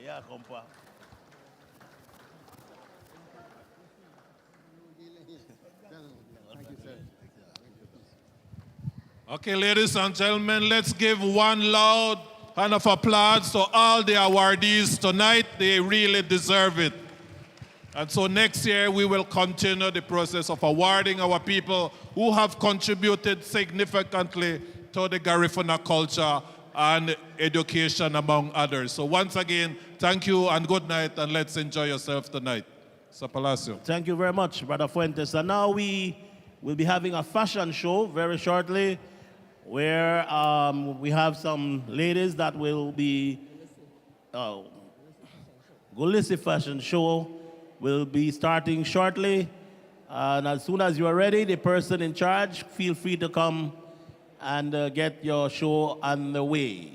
Yeah, compa. Okay, ladies and gentlemen, let's give one loud hand of applause to all the awardees tonight. They really deserve it. And so next year, we will continue the process of awarding our people who have contributed significantly to the Garifuna culture and education, among others. So once again, thank you and good night, and let's enjoy yourself tonight. Sir Palacio. Thank you very much, Brother Fuentes. And now we will be having a fashion show very shortly, where we have some ladies that will be, Gulisi fashion show will be starting shortly. And as soon as you are ready, the person in charge, feel free to come and get your show on the way.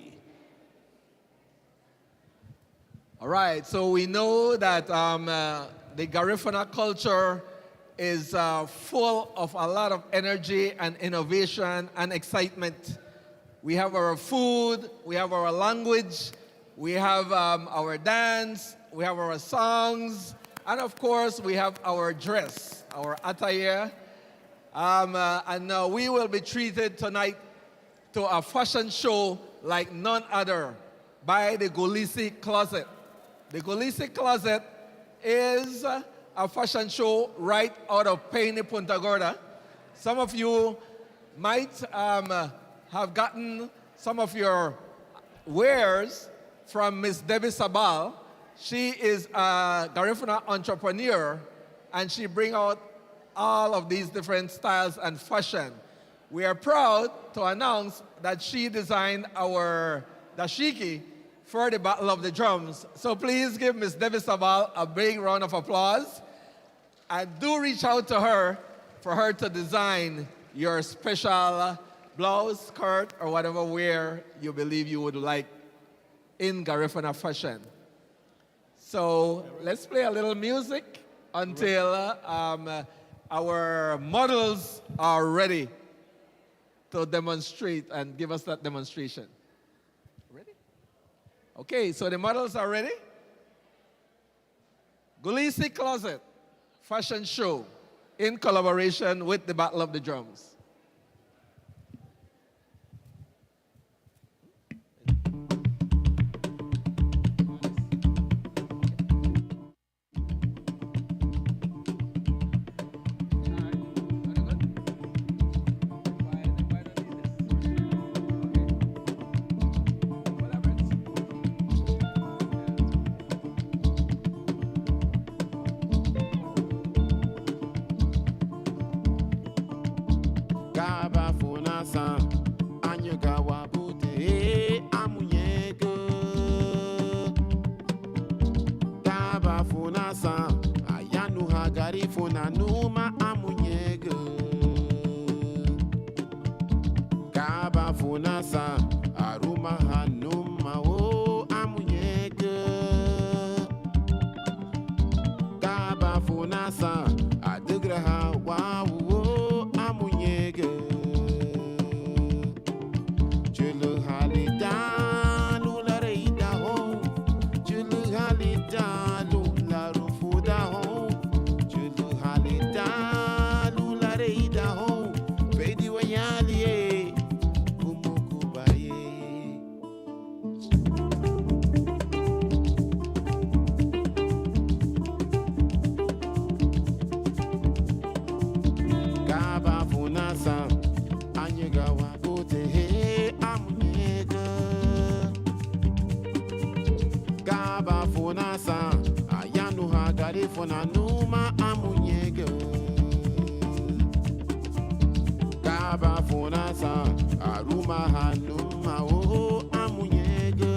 All right, so we know that the Garifuna culture is full of a lot of energy and innovation and excitement. We have our food, we have our language, we have our dance, we have our songs, and of course we have our dress, our attire. And we will be treated tonight to a fashion show like none other by the Gulisi Closet. The Gulisi Closet is a fashion show right out of Peine, Punta Gorda. Some of you might have gotten some of your wares from Miss Debbie Sabal. She is a Garifuna entrepreneur, and she brings out all of these different styles and fashion. We are proud to announce that she designed our dashiki for the Battle of the Drums. So please give Miss Debbie Sabal a big round of applause. And do reach out to her for her to design your special blouse, skirt, or whatever wear you believe you would like in Garifuna fashion. So let's play a little music until our models are ready to demonstrate and give us that demonstration. Ready? Okay, so the models are ready. Gulisi Closet fashion show in collaboration with the Battle of the Drums. fona numa amunyega. Kaba fona sa aruma hanuma o amunyega.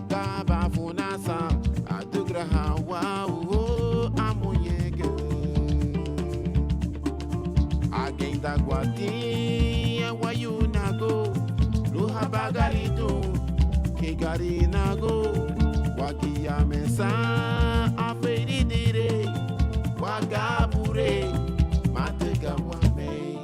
Kaba fona sa adugra hawa o amunyega. Again da guatinha wayunago. Luhabagalito kegari nago wagia mesa aferi dire wagabure matega wame.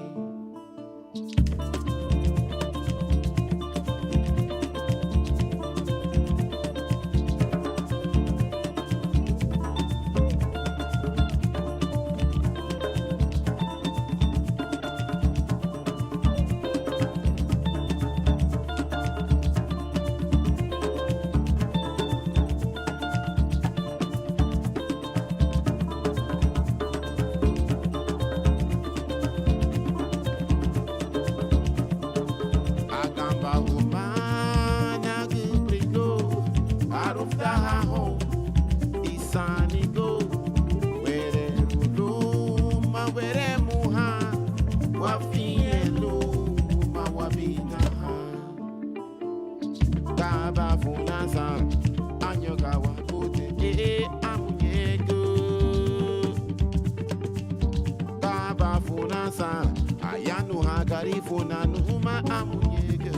Ayanu hagari funa numa amunyega.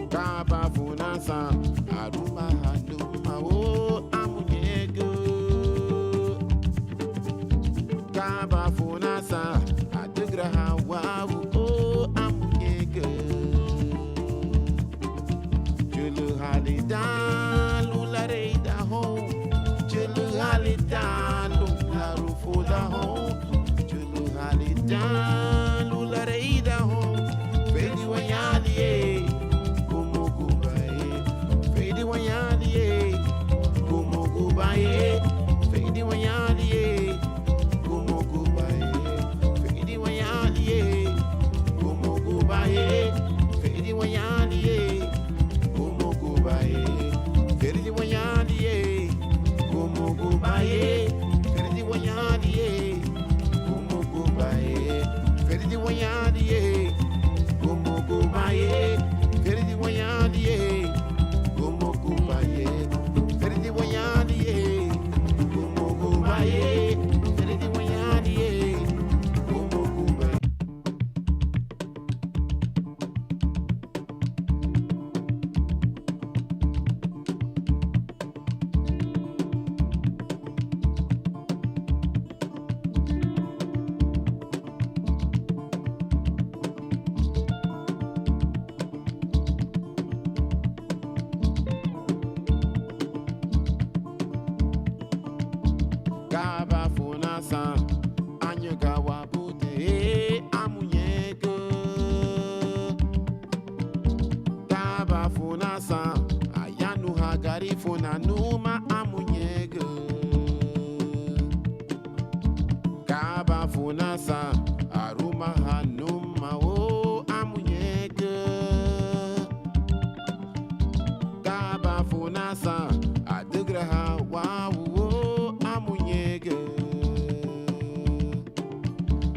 Kaba funa sa aruma hanuma o amunyega. Kaba funa sa adugra hawa o amunyega. Julu halida lula reida ho. Julu halida lula rufuda ho. Lula reida ho, fedi wanyali como gubaye, fedi wanyali como gubaye, fedi wanyali como gubaye, fedi wanyali como gubaye, fedi wanyali como gubaye, fedi wanyali como gubaye, fedi wanyali. Feridi wanyadiye, gomo gubaye. Feridi wanyadiye, gomo gubaye. Feridi wanyadiye, gomo gubaye. Feridi wanyadiye, gomo gubaye. Kaba funa sa anyega wabute amunyega. Kaba funa sa ayanu hagari funa numa amunyega. Kaba funa sa aruma hanuma o amunyega. Kaba funa sa adugra hawa o amunyega.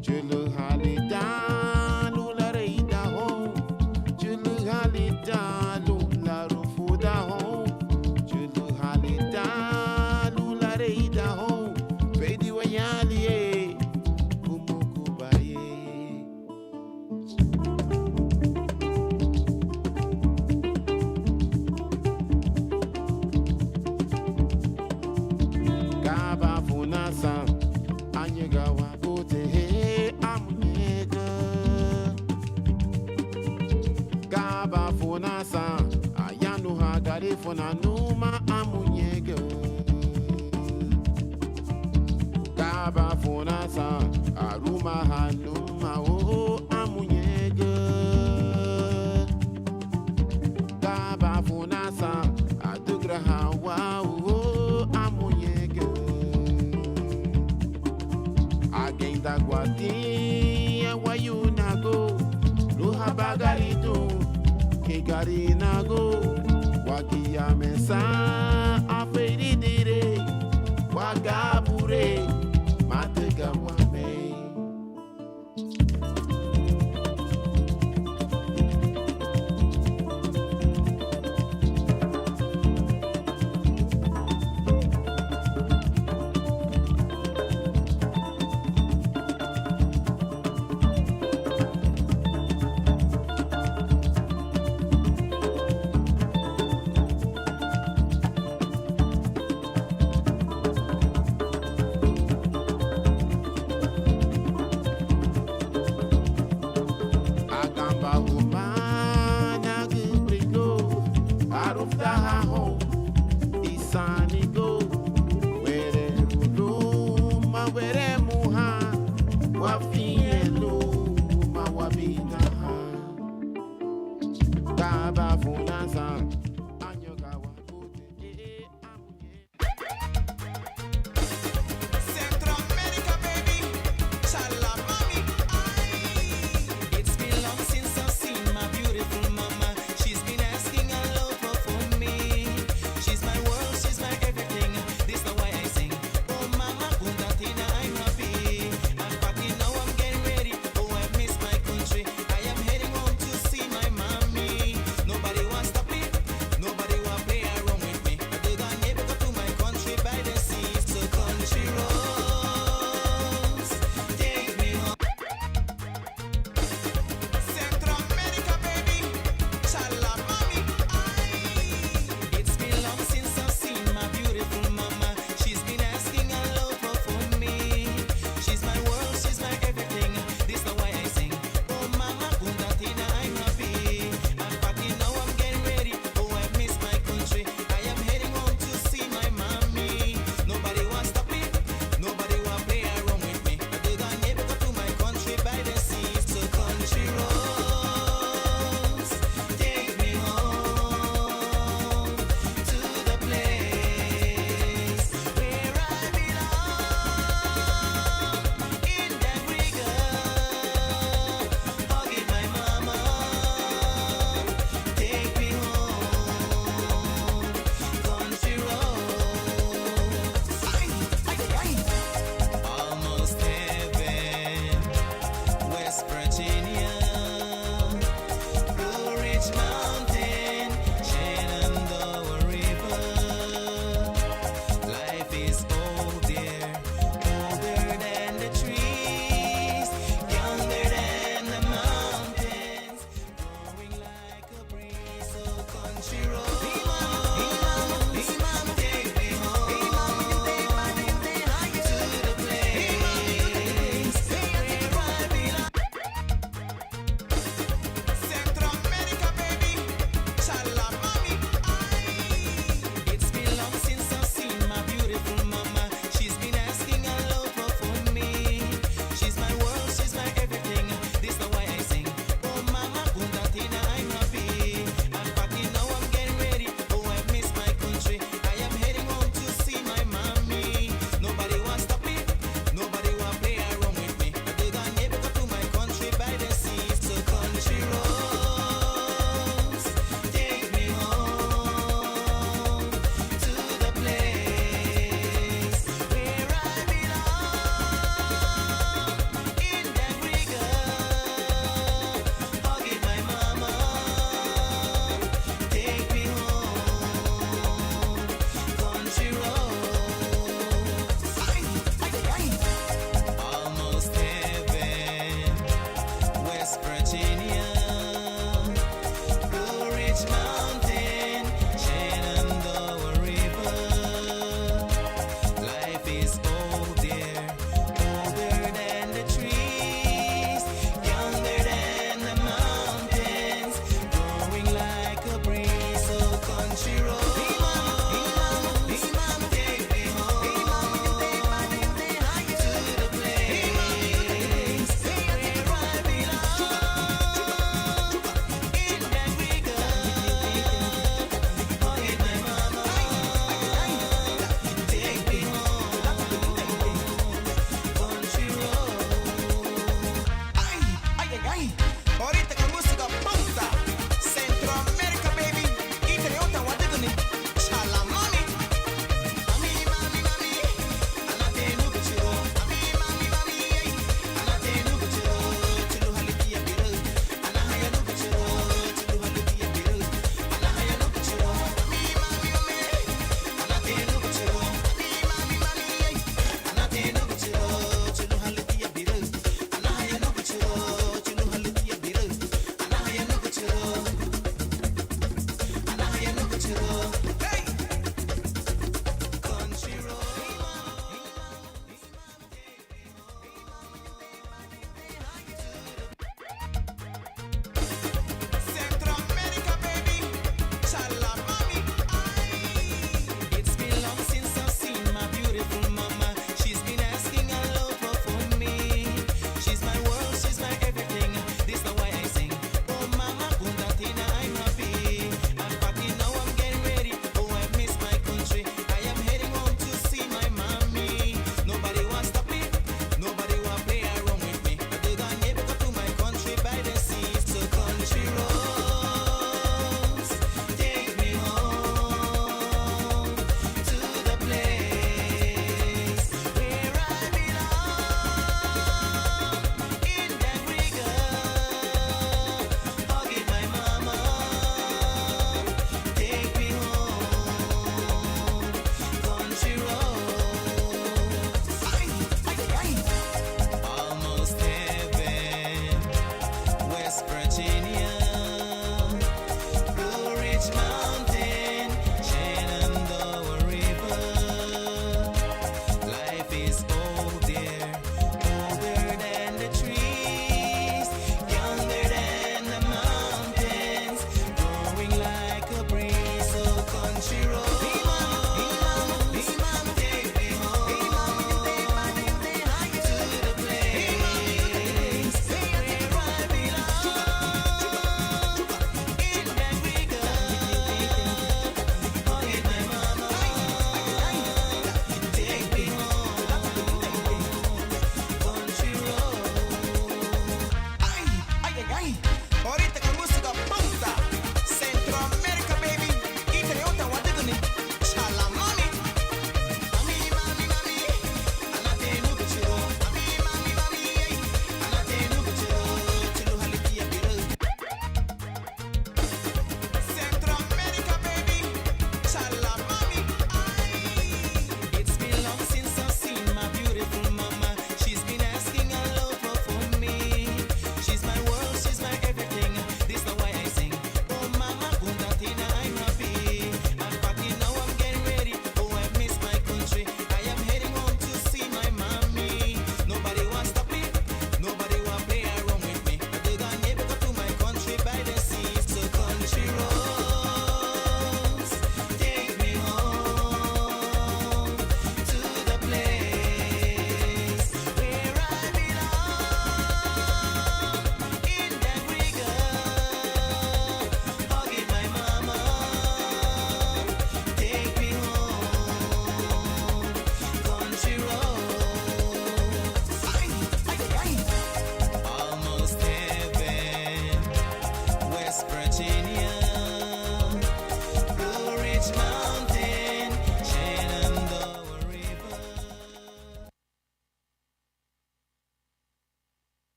Julu halida lula reida ho. Julu halida lula rufuda ho. Julu halida lula reida ho. Fedi wanyali kumukubaye. Kaba funasa anyega wabote amunyega. Kaba funasa ayanu hagari funa numa amunyega. Kaba funasa aruma hanuma o amunyega. Kaba funasa adugra hawa o amunyega. Again da guatinha wayunago. Luhabagalito kegari nago wagia mesa. sa afeiri dire wagabure matega wame.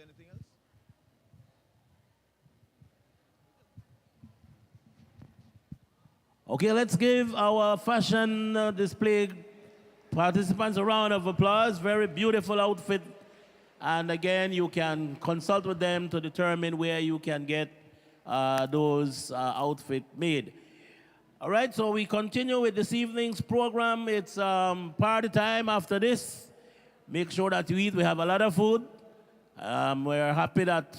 anything else? Okay, let's give our fashion display participants a round of applause. Very beautiful outfit. And again, you can consult with them to determine where you can get those outfits made. All right, so we continue with this evening's program. It's party time after this. Make sure that you eat. We have a lot of food. We're happy that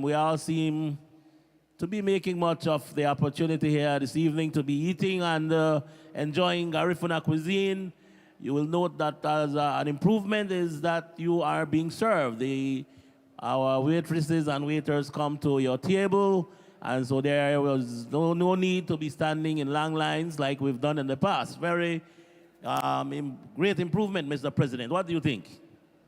we all seem to be making much of the opportunity here this evening to be eating and enjoying Garifuna cuisine. You will note that as an improvement is that you are being served. Our waitresses and waiters come to your table, and so there was no need to be standing in long lines like we've done in the past. Very great improvement, Mr. President. What do you think?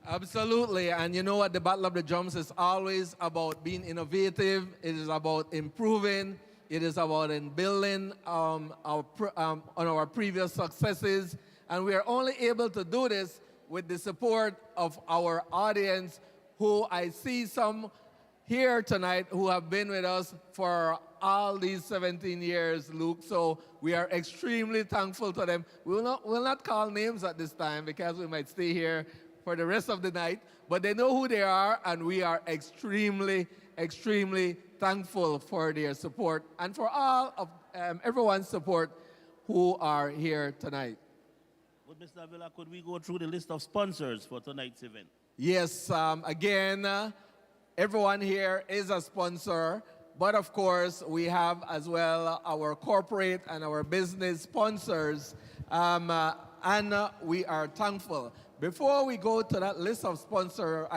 Absolutely, and you know what, the Battle of the Drums is always about being innovative. It is about improving. It is about building on our previous successes, and we are only able to do this with the support of our audience, who I see some here tonight who have been with us for all these 17 years, Luke. So we are extremely thankful to them. We'll not call names at this time because we might stay here for the rest of the night, but they know who they are, and we are extremely, extremely thankful for their support and for all of everyone's support who are here tonight. Well, Mr. Avila, could we go through the list of sponsors for tonight's event? Yes, again, everyone here is a sponsor, but of course, we have as well our corporate and our business sponsors, and we are thankful. Before we go to that list of sponsors,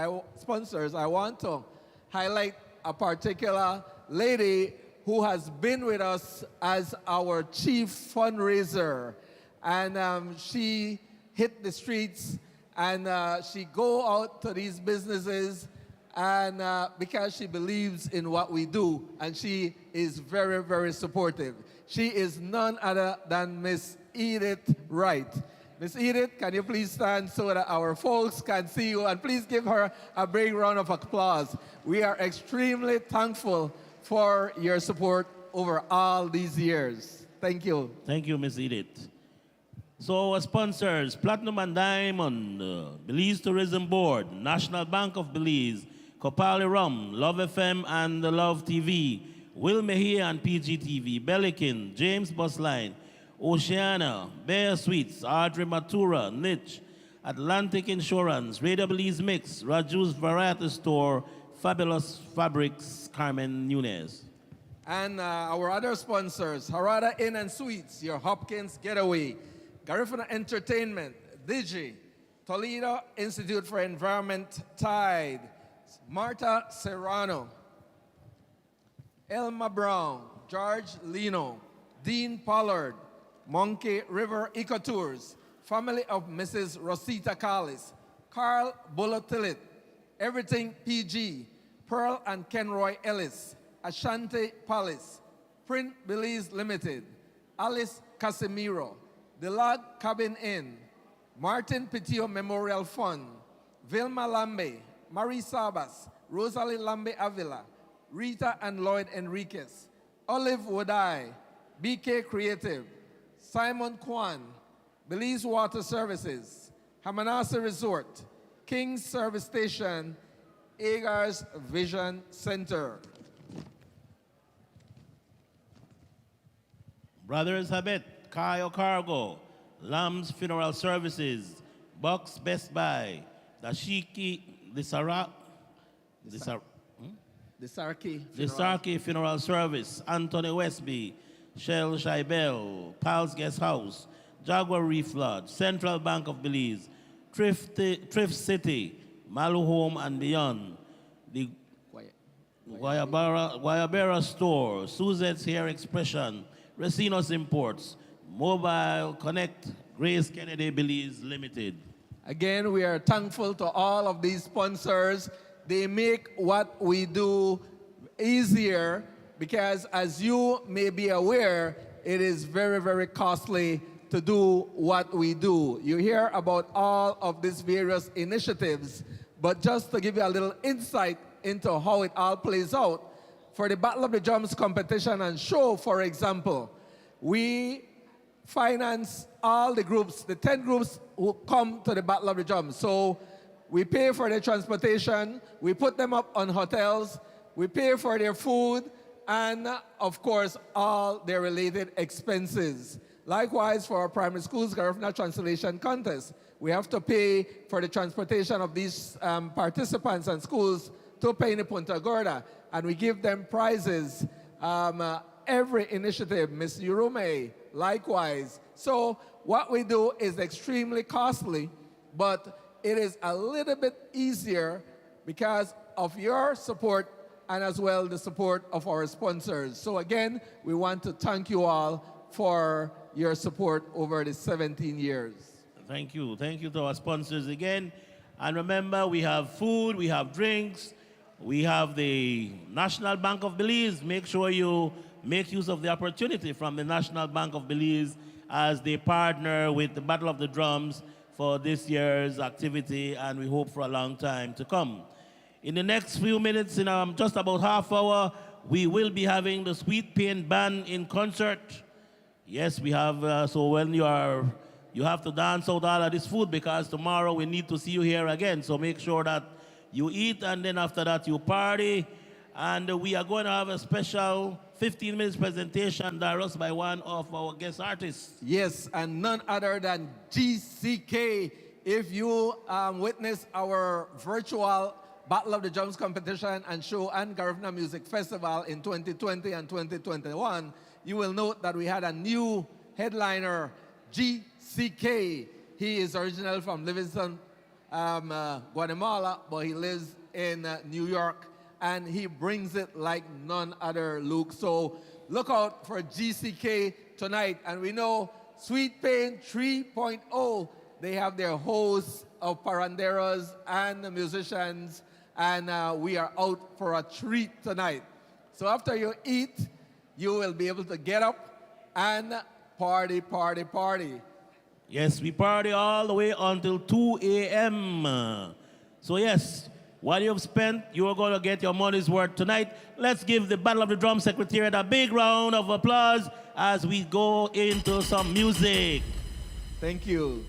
I want to highlight a particular lady who has been with us as our chief fundraiser. And she hit the streets, and she go out to these businesses, and because she believes in what we do, and she is very, very supportive. She is none other than Miss Edith Wright. Miss Edith, can you please stand so that our folks can see you? And please give her a big round of applause. We are extremely thankful for your support over all these years. Thank you. Thank you, Miss Edith. So our sponsors, Platinum and Diamond, Belize Tourism Board, National Bank of Belize, Kopali Rum, Love FM and Love TV, Will Mejia and PGTV, Bellikin, James Busline, Oceana, Bear Sweets, Audrey Matura, Niche, Atlantic Insurance, Radio Belizemix, Raju's Variety Store, Fabulous Fabrics, Carmen Nunez. And our other sponsors, Harada Inn and Suites, your Hopkins Getaway, Garifuna Entertainment, Digi, Toledo Institute for Environment, Tide, Marta Serrano, Elma Brown, George Lino, Dean Pollard, Monkey River Ecotours, family of Mrs. Rosita Callis, Carl Bullotillit, Everything PG, Pearl and Kenroy Ellis, Ashanti Palace, Print Belize Limited, Alice Casimiro, The Log Cabin Inn, Martin Petio Memorial Fund, Vilma Lambe, Marie Sabas, Rosalie Lambe Avila, Rita and Lloyd Enriquez, Olive Wodai, BK Creative, Simon Kwan, Belize Water Services, Hamanasa Resort, King's Service Station, Agar's Vision Center. Brothers Habet, Kayo Cargo, Lamb's Funeral Services, Bucks Best Buy, Dashiki, Sarki Funeral Service, Anthony Westby, Shell Shaibel, Pal's Guest House, Jaguar Reef Lodge, Central Bank of Belize, Thrift City, Malu Home and Beyond, the Guayabera Store, Suzet's Hair Expression, Recinos Imports, Mobile Connect, Grace Kennedy Belize Limited. Again, we are thankful to all of these sponsors. They make what we do easier because, as you may be aware, it is very, very costly to do what we do. You hear about all of these various initiatives, but just to give you a little insight into how it all plays out. For the Battle of the Drums competition and show, for example, we finance all the groups, the 10 groups who come to the Battle of the Drums. So we pay for their transportation, we put them up on hotels, we pay for their food, and of course, all their related expenses. Likewise, for our primary schools, Garifuna Translation Contest, we have to pay for the transportation of these participants and schools to Paine Punta Gorda, and we give them prizes. Every initiative, Miss Yurume, likewise. So what we do is extremely costly, but it is a little bit easier because of your support and as well the support of our sponsors. So again, we want to thank you all for your support over the 17 years. Thank you. Thank you to our sponsors again. And remember, we have food, we have drinks, we have the National Bank of Belize. Make sure you make use of the opportunity from the National Bank of Belize as they partner with the Battle of the Drums for this year's activity, and we hope for a long time to come. In the next few minutes, in just about half hour, we will be having the Sweet Pain Band in concert. Yes, we have, so when you have to dance out all of this food because tomorrow we need to see you here again. So make sure that you eat and then after that you party. And we are going to have a special 15 minutes presentation done by one of our guest artists. Yes, and none other than GCK. If you witness our virtual Battle of the Drums competition and show and Garifuna Music Festival in 2020 and 2021, you will note that we had a new headliner, GCK. He is original from Livingston, Guatemala, but he lives in New York, and he brings it like none other, Luke. So look out for GCK tonight. And we know Sweet Pain 3.0, they have their hosts of paranderos and musicians, and we are out for a treat tonight. So after you eat, you will be able to get up and party, party, party. Yes, we party all the way until 2 a.m. So yes, what you've spent, you are going to get your money's worth tonight. Let's give the Battle of the Drum Secretariat a big round of applause as we go into some music. Thank you.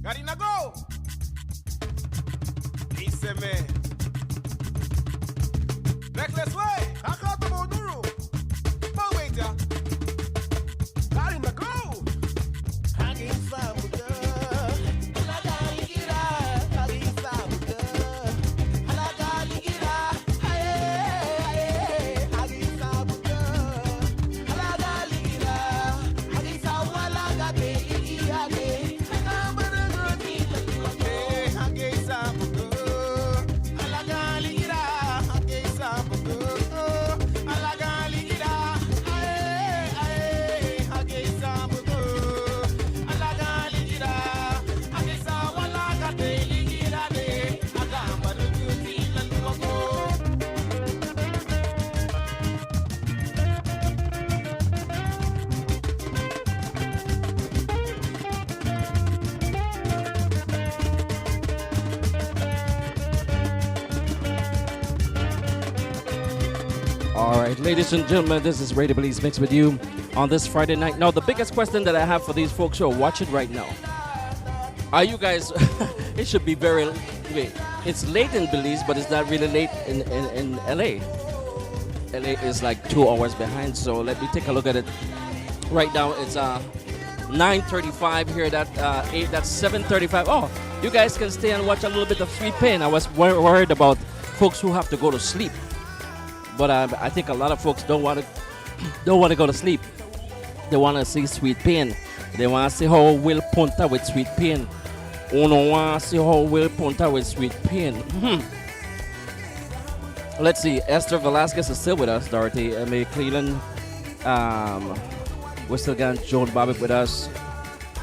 Garina go! Listen, man. Reckless way! I can't come on, Duru! But wait, ya! Garina go! Hanging Sabuka. Alagaligira. Hanging Sabuka. Alagaligira. Aye, hanging Sabuka. Alagaligira. Hanging Sawalagate. All right, ladies and gentlemen, this is Radio Belizemix with you on this Friday night. Now, the biggest question that I have for these folks who are watching right now, Are you guys? It should be very. Wait, it's late in Belize, but it's not really late in LA. LA is like 2 hours behind. So let me take a look at it. Right now it's 9:35 here. That's 7:35. Oh, you guys can stay and watch a little bit of Sweet Pain. I was worried about folks who have to go to sleep, but I think a lot of folks don't want to go to sleep. They want to see Sweet Pain. They want to see how Will Punta with Sweet Pain. Uno want to see how Will Punta with Sweet Pain. Let's see. Esther Velasquez is still with us. Dorothy M.A. Cleveland. We still got Joan Bobbitt with us.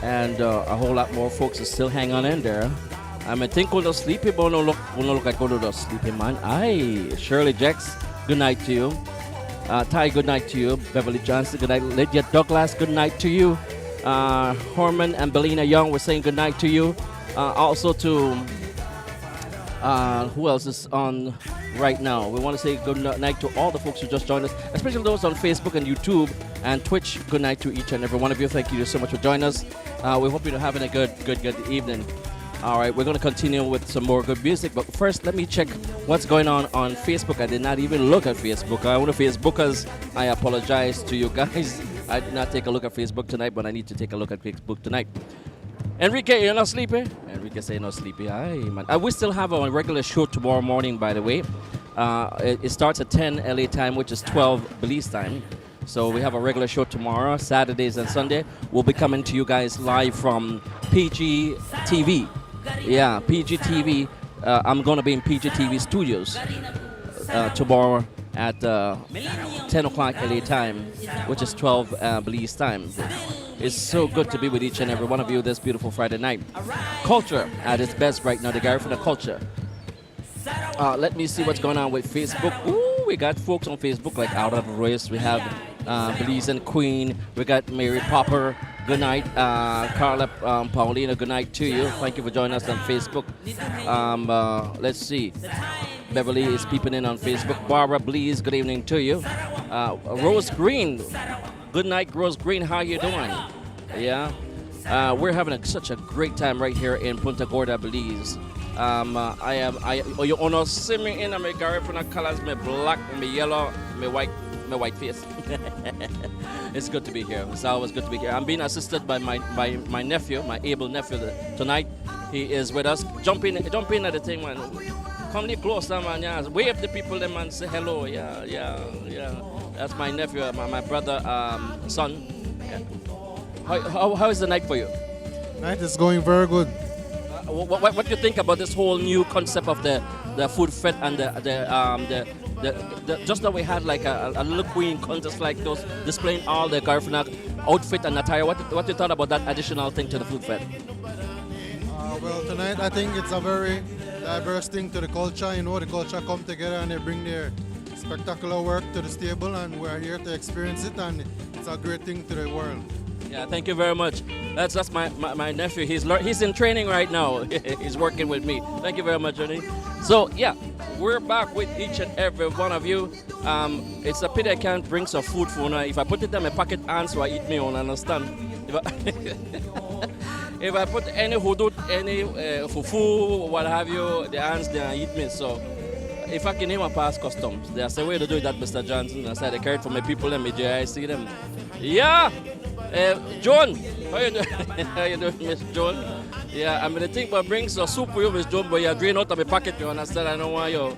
And a whole lot more folks are still hanging on in there. I think we'll sleepy, but we'll look at go to the sleepy man. Aye, Shirley Jex, good night to you. Ty, good night to you. Beverly Johnson, good night. Lydia Douglas, good night to you. Horman and Belina Young, we're saying good night to you. Also to, who else is on right now? We want to say good night to all the folks who just joined us, especially those on Facebook and YouTube and Twitch. Good night to each and every one of you. Thank you so much for joining us. We hope you're having a good evening. All right, we're going to continue with some more good music, but first let me check what's going on Facebook. I did not even look at Facebook. I want to Facebookers. I apologize to you guys. I did not take a look at Facebook tonight, but I need to take a look at Facebook tonight. Enrique, you're not sleepy? Enrique say you're not sleepy. Aye, man. We still have a regular show tomorrow morning, by the way. It starts at 10 LA time, which is 12 Belize time. So we have a regular show tomorrow, Saturdays and Sunday. We'll be coming to you guys live from PG TV. Yeah, PG TV. I'm going to be in PG TV studios tomorrow at 10 o'clock LA time, which is 12 Belize time. It's so good to be with each and every one of you this beautiful Friday night. Culture at its best right now, the Garifuna culture. Let me see what's going on with Facebook. Ooh, we got folks on Facebook like Out of Royce. We have Belize and Queen. We got Mary Popper. Good night. Carla Paulina, good night to you. Thank you for joining us on Facebook. Let's see. Beverly is peeping in on Facebook. Barbara Blees, good evening to you. Rose Green. Good night, Rose Green. How you doing? Yeah. We're having such a great time right here in Punta Gorda, Belize. You wanna see me in my Garifuna colors, my black, my yellow, my white face. It's good to be here. It's always good to be here. I'm being assisted by my nephew, my able nephew tonight. He is with us. Jump in at the thing, man. Come a closer, man. Yeah. Wave the people them and say hello. Yeah. That's my nephew, my brother, son. Yeah. How is the night for you? Night is going very good. What do you think about this whole new concept of the food fete and just that we had like a little queen contest like those displaying all the Garifuna outfit and attire? What you thought about that additional thing to the food fete? Well, tonight I think it's a very diverse thing to the culture. You know, the culture come together and they bring their spectacular work to the stable, and we're here to experience it, and it's a great thing to the world. Yeah, thank you very much. That's my nephew. He's in training right now. He's working with me. Thank you very much, Johnny. So yeah, we're back with each and every one of you. It's a pity I can't bring some food for now. If I put it in my pocket and so I eat me on, understand? If I put any hudut, any fufu, what have you, the ants they eat me. So if I can name a pass customs, they say, where to do that, Mr. Johnson? I said, I carried for my people and my JIC them. Yeah. John, how you doing? How you doing, Miss John? Yeah, I mean, the thing about bring some soup for you, Miss John, but you're drain out of my pocket, you understand? I don't want you.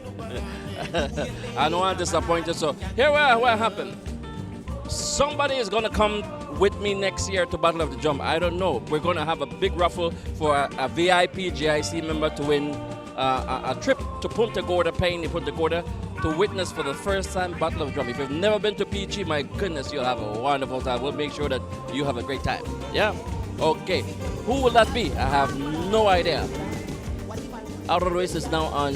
I don't want to disappoint you. So here what happened. Somebody is going to come with me next year to Battle of the Drum. I don't know. We're going to have a big raffle for a VIP GIC member to win a trip to Punta Gorda, paying Punta Gorda, to witness for the first time Battle of the Drum. If you've never been to PG, my goodness, you'll have a wonderful time. We'll make sure that you have a great time. Yeah? Okay. Who will that be? I have no idea. Outer Race is now on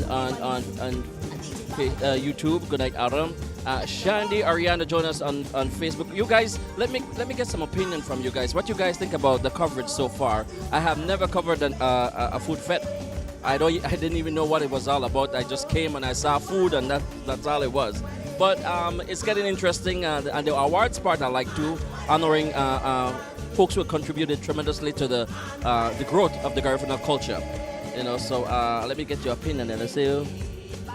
YouTube. Good night, Aram. Shandy, Ariana, join us on Facebook. You guys, let me get some opinion from you guys. What you guys think about the coverage so far? I have never covered a food fete. I didn't even know what it was all about. I just came and I saw food, and that's all it was. But it's getting interesting, and the awards part I like too. honoring folks who contributed tremendously to the growth of the Garifuna culture. You know, so let me get your opinion and I say,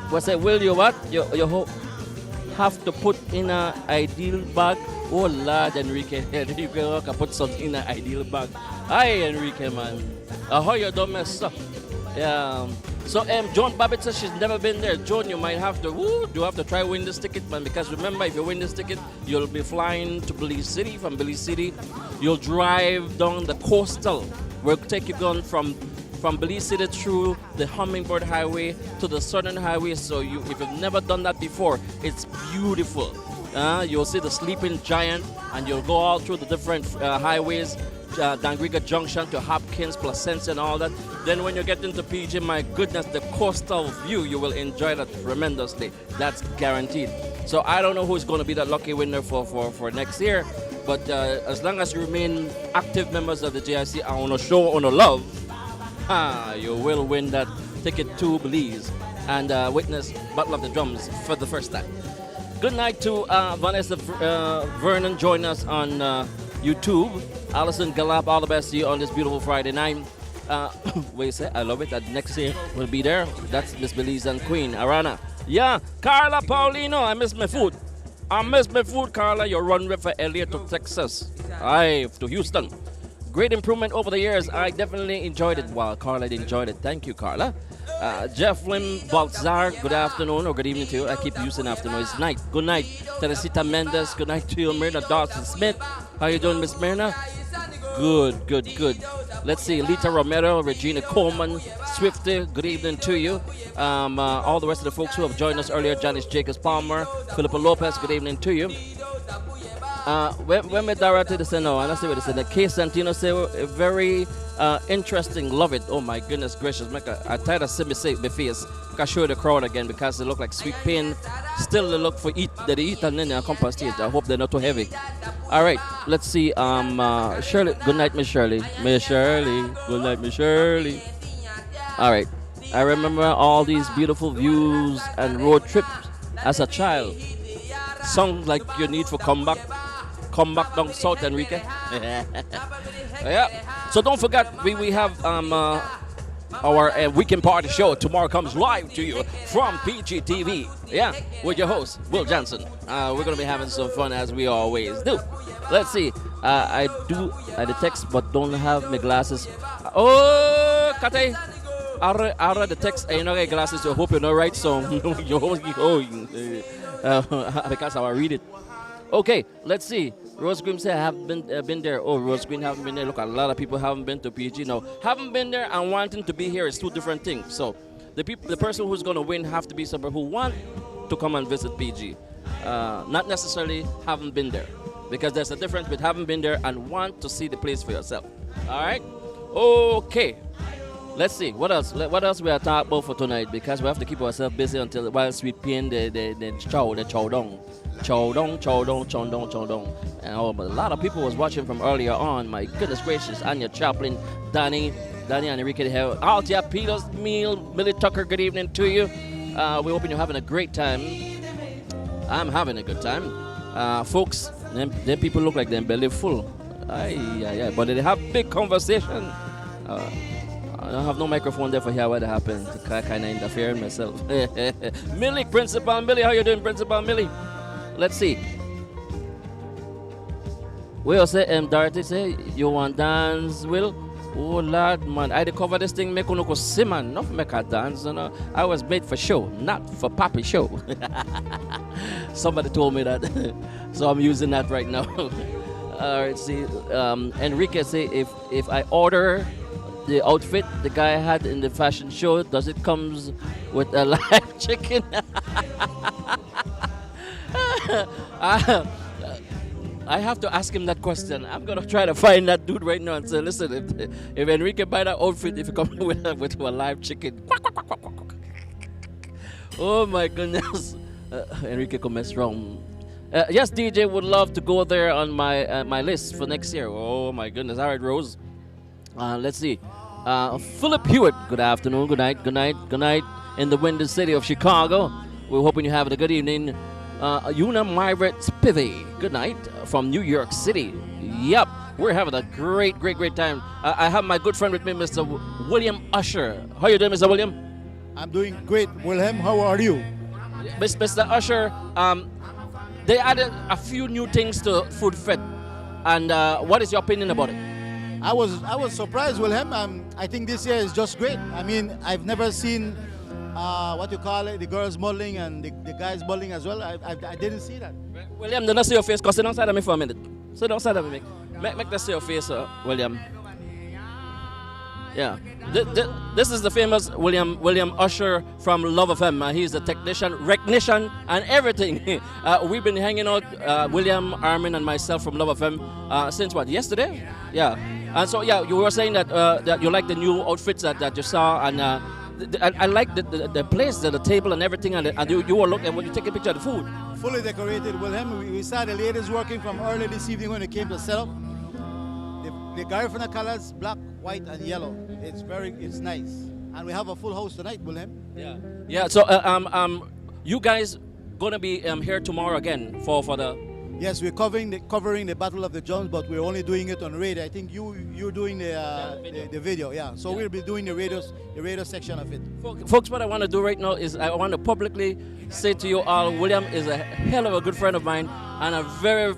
what's that? Will you what? You have to put in an ideal bag. Oh Lord, Enrique, you can put something in an ideal bag. Hi, Enrique, man. How you don't mess up? Yeah. So Joan Babbitt says she's never been there. Joan, you might have to. You have to try win this ticket, man. Because remember, if you win this ticket, you'll be flying to Belize City. From Belize City, you'll drive down the coastal. We'll take you going from Belize City through the Hummingbird Highway to the Southern Highway. So if you've never done that before, it's beautiful. You'll see the Sleeping Giant, and you'll go all through the different highways, Dangriga Junction to Hopkins, Placentia, and all that. Then when you get into PG, my goodness, the coastal view, you will enjoy that tremendously. That's guaranteed. So I don't know who's going to be the lucky winner for next year, but as long as you remain active members of the JIC and on a show on a love, you will win that ticket to Belize and witness Battle of the Drums for the first time. Good night to Vanessa Vernon joining us on YouTube. Alison Galap, all the best to you on this beautiful Friday night. Wait a sec, I love it. That next year will be there. That's Miss Belize and Queen Arana. Yeah, Carla Paulino, I miss my food. Carla. You run with for LA to Texas. Aye, to Houston. Great improvement over the years. I definitely enjoyed it. Well, Carla enjoyed it. Thank you, Carla. Jefflin Baltzar, good afternoon or good evening to you. I keep using afternoon. It's night. Good night. Teresita Mendez, good night to you. Myrna Dawson Smith. How you doing, Miss Myrna? Good. Let's see. Lita Romero, Regina Coleman, Swifty, good evening to you. All the rest of the folks who have joined us earlier, Janice Jacobs Palmer, Philippa Lopez, good evening to you. When me Dorothy they say no, and I say what they say. The K Santino say very interesting, love it. Oh my goodness gracious, I tired of seeing me say my face. I can show the crowd again because they look like sweet pain. Still they look for eat that they eat and then they come past stage. I hope they're not too heavy. All right, let's see. Shirley, good night, Miss Shirley. Miss Shirley, good night, Miss Shirley. All right, I remember all these beautiful views and road trips as a child. Songs like you need for come back down south, Enrique. Yeah. So don't forget, we have our weekend party show tomorrow comes live to you from PGTV. Yeah, with your host Will Johnson. We're gonna be having some fun as we always do. Let's see. I the text, but don't have my glasses. Oh, Kate. I read the text. I know glasses. So I hope you know right. So because I read it. Okay, let's see. Rose Green said, I haven't been there. Oh, Rose Green haven't been there. Look, a lot of people haven't been to PG. No, haven't been there and wanting to be here is two different things. So the person who's going to win have to be somebody who want to come and visit PG. Not necessarily haven't been there. Because there's a difference with having been there and want to see the place for yourself. All right? Okay. Let's see. What else? What else we are talking about for tonight? Because we have to keep ourselves busy until whilst we paint the chow dong. Chow dong. And but a lot of people was watching from earlier on. My goodness gracious. Anya Chaplin, Danny and Enrique here. Altia Peters, Millie Tucker, good evening to you. We're hoping you're having a great time. I'm having a good time. Folks, them people look like they're belly full. But they have big conversation. I don't have no microphone there for here what happened. I kind of interfere in myself. Millie, Principal Millie, how you doing, Principal Millie? Let's see. Will say, Dorothy say, you want dance, Will? Oh, Lord, man. I cover this thing, make no see, man. Not make a dance, you know. I was made for show, not for papi show. Somebody told me that. So I'm using that right now. All right, see. Enrique say, if I order the outfit the guy had in the fashion show, does it comes with a live chicken? I have to ask him that question. I'm gonna try to find that dude right now and say, listen, if Enrique buy that outfit, if he comes with a live chicken, oh my goodness, Enrique could mess wrong. Yes, DJ would love to go there on my list for next year. Oh my goodness. All right, Rose. Let's see. Philip Hewitt, good afternoon, good night in the windy city of Chicago. We're hoping you're having a good evening. Una Myret Spivey, good night, from New York City. Yep, we're having a great time. I have my good friend with me, Mr. William Usher. How you doing, Mr. William? I'm doing great. Wilhelm, how are you? Mr. Usher, they added a few new things to Food Fit. And what is your opinion about it? I was surprised, Wilhelm. I think this year is just great. I mean, I've never seen what you call it, the girls modeling and the guys modeling as well. I didn't see that. William, do not see your face, because sit outside of me for a minute. Sit outside of me. Make that see your face, William. Yeah. This is the famous William Usher from Love FM. He's the technician, recognition, and everything. We've been hanging out, William, Armin, and myself from Love FM since what? Yesterday? Yeah. And so yeah, you were saying that you like the new outfits that you saw, and I like the place, the table, and everything, and you were looking when you take a picture of the food. Fully decorated, Wilhelm. We saw the ladies working from early this evening when it came to set up. The Garifuna colors, black, white, and yellow. It's nice. And we have a full house tonight, Wilhelm. Yeah. Yeah. So you guys gonna be here tomorrow again for the. Yes, we're covering the Battle of the Drums, but we're only doing it on radio. I think you're doing the video. Yeah. So we'll be doing the radio section of it. Folks, what I want to do right now is I want to publicly say to you all, William is a hell of a good friend of mine and a very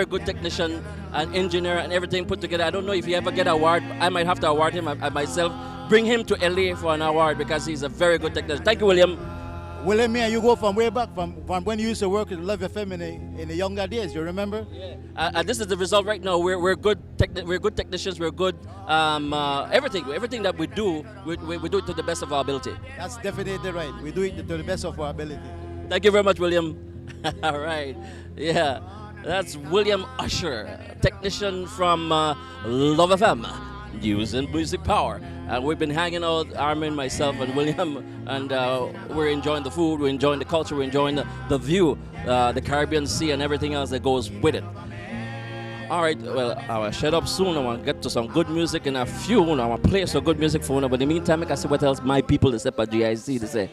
good technician and engineer and everything put together. I don't know if he ever get an award. I might have to award him myself. Bring him to LA for an award because he's a very good technician. Thank you, William. William, me and you go from way back, from when you used to work at Love FM in the younger days. You remember? Yeah. This is the result right now. We're good technicians. We're good everything that we do we do it to the best of our ability. That's definitely right. We do it to the best of our ability. Thank you very much, William. All right. Yeah. That's William Usher, technician from Love FM, News and Music Power. And we've been hanging out, Armin, myself, and William, and we're enjoying the food, we're enjoying the culture, we're enjoying the view, the Caribbean Sea, and everything else that goes with it. All right, well, I'll shut up soon. I want to get to some good music in a few. I want to play some good music for you. But in the meantime, I can see what else my people, they say, at GIC, they say.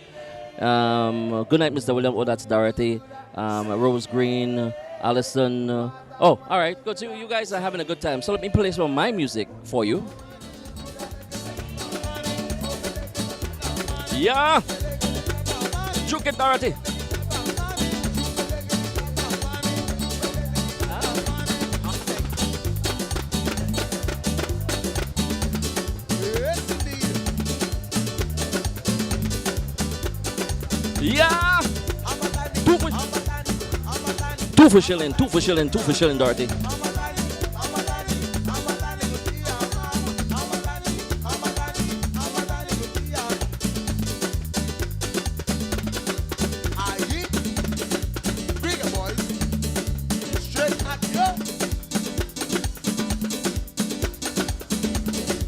Good night, Mr. William. Oh, that's Dorothy. Rose Green. Allison. Oh, all right, good. So you guys are having a good time. So let me play some of my music for you. Yeah. Juke it, Dorothy. Yeah. Two for shilling, Dorothy.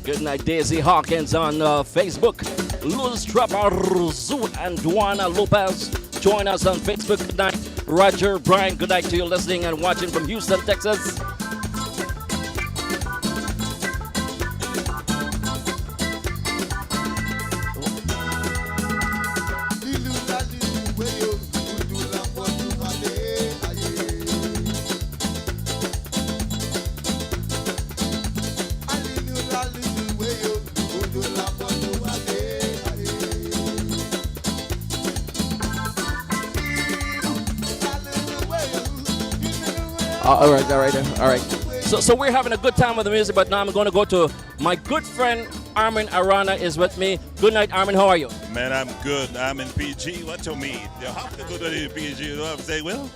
Good night, Daisy Hawkins on Facebook. Luz Traparzu and Duana Lopez join us on Facebook. Good night. Roger Brian, good night to you listening and watching from Houston, Texas. All right. So we're having a good time with the music, but now I'm going to go to my good friend Armin Arana is with me. Good night, Armin. How are you? Man, I'm good. I'm in PG. What you mean? You have to go to the PG. You know what I'm saying? Well,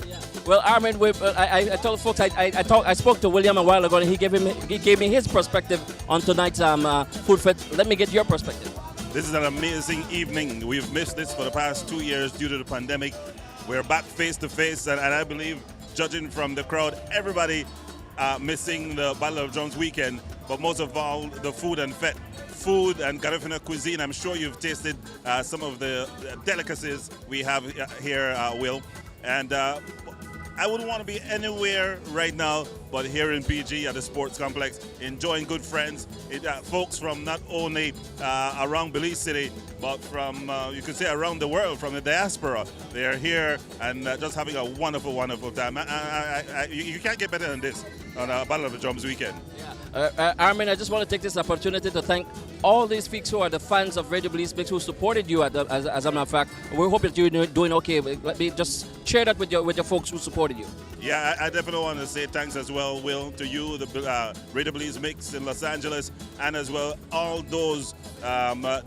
well, Armin, I told folks I spoke to William a while ago, and he gave me his perspective on tonight's Food Fit. Let me get your perspective. This is an amazing evening. We've missed this for the past 2 years due to the pandemic. We're back face to face, and I believe, judging from the crowd, everybody missing the Battle of Drums weekend, but most of all, the food and Garifuna cuisine. I'm sure you've tasted some of the delicacies we have here, Will. And I wouldn't want to be anywhere right now but here in PG at the sports complex, enjoying good friends, folks from not only around Belize City, but from, you could say, around the world, from the diaspora. They are here and just having a wonderful, wonderful time. You can't get better than this on a Battle of the Drums weekend. Armin, I just want to take this opportunity to thank all these folks who are the fans of Radio Belizemix who supported you, as a matter of fact. We hope that you're doing okay. Let me just share that with your folks who supported you. Yeah, I definitely want to say thanks as well, Will, to you, the Radio Belizemix in Los Angeles, and as well all those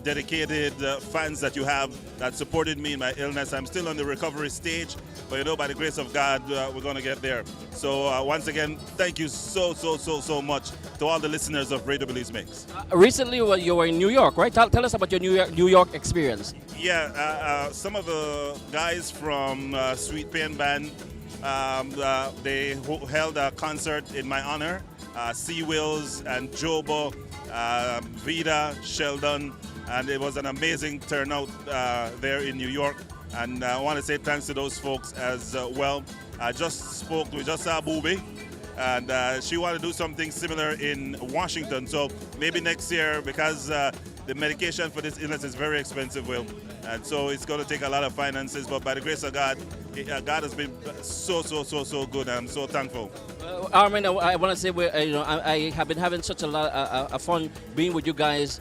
dedicated fans that you have that supported me in my illness. I'm still on the recovery stage, but you know, by the grace of God, we're going to get there. So once again, thank you so much to all the listeners of Radio Belizemix. Recently, you were in New York, right? Tell us about your New York experience. Yeah, some of the guys from Sweet Pain Band, they held a concert in my honor. Sea Wills and Jobo, Vida, Sheldon, and it was an amazing turnout there in New York. And I want to say thanks to those folks as well. I just spoke with Booby, and she wanted to do something similar in Washington. So maybe next year, because the medication for this illness is very expensive, Will, and so it's going to take a lot of finances. But by the grace of God, God has been so good. I'm so thankful. Armin, I want to say, I have been having such a lot of fun being with you guys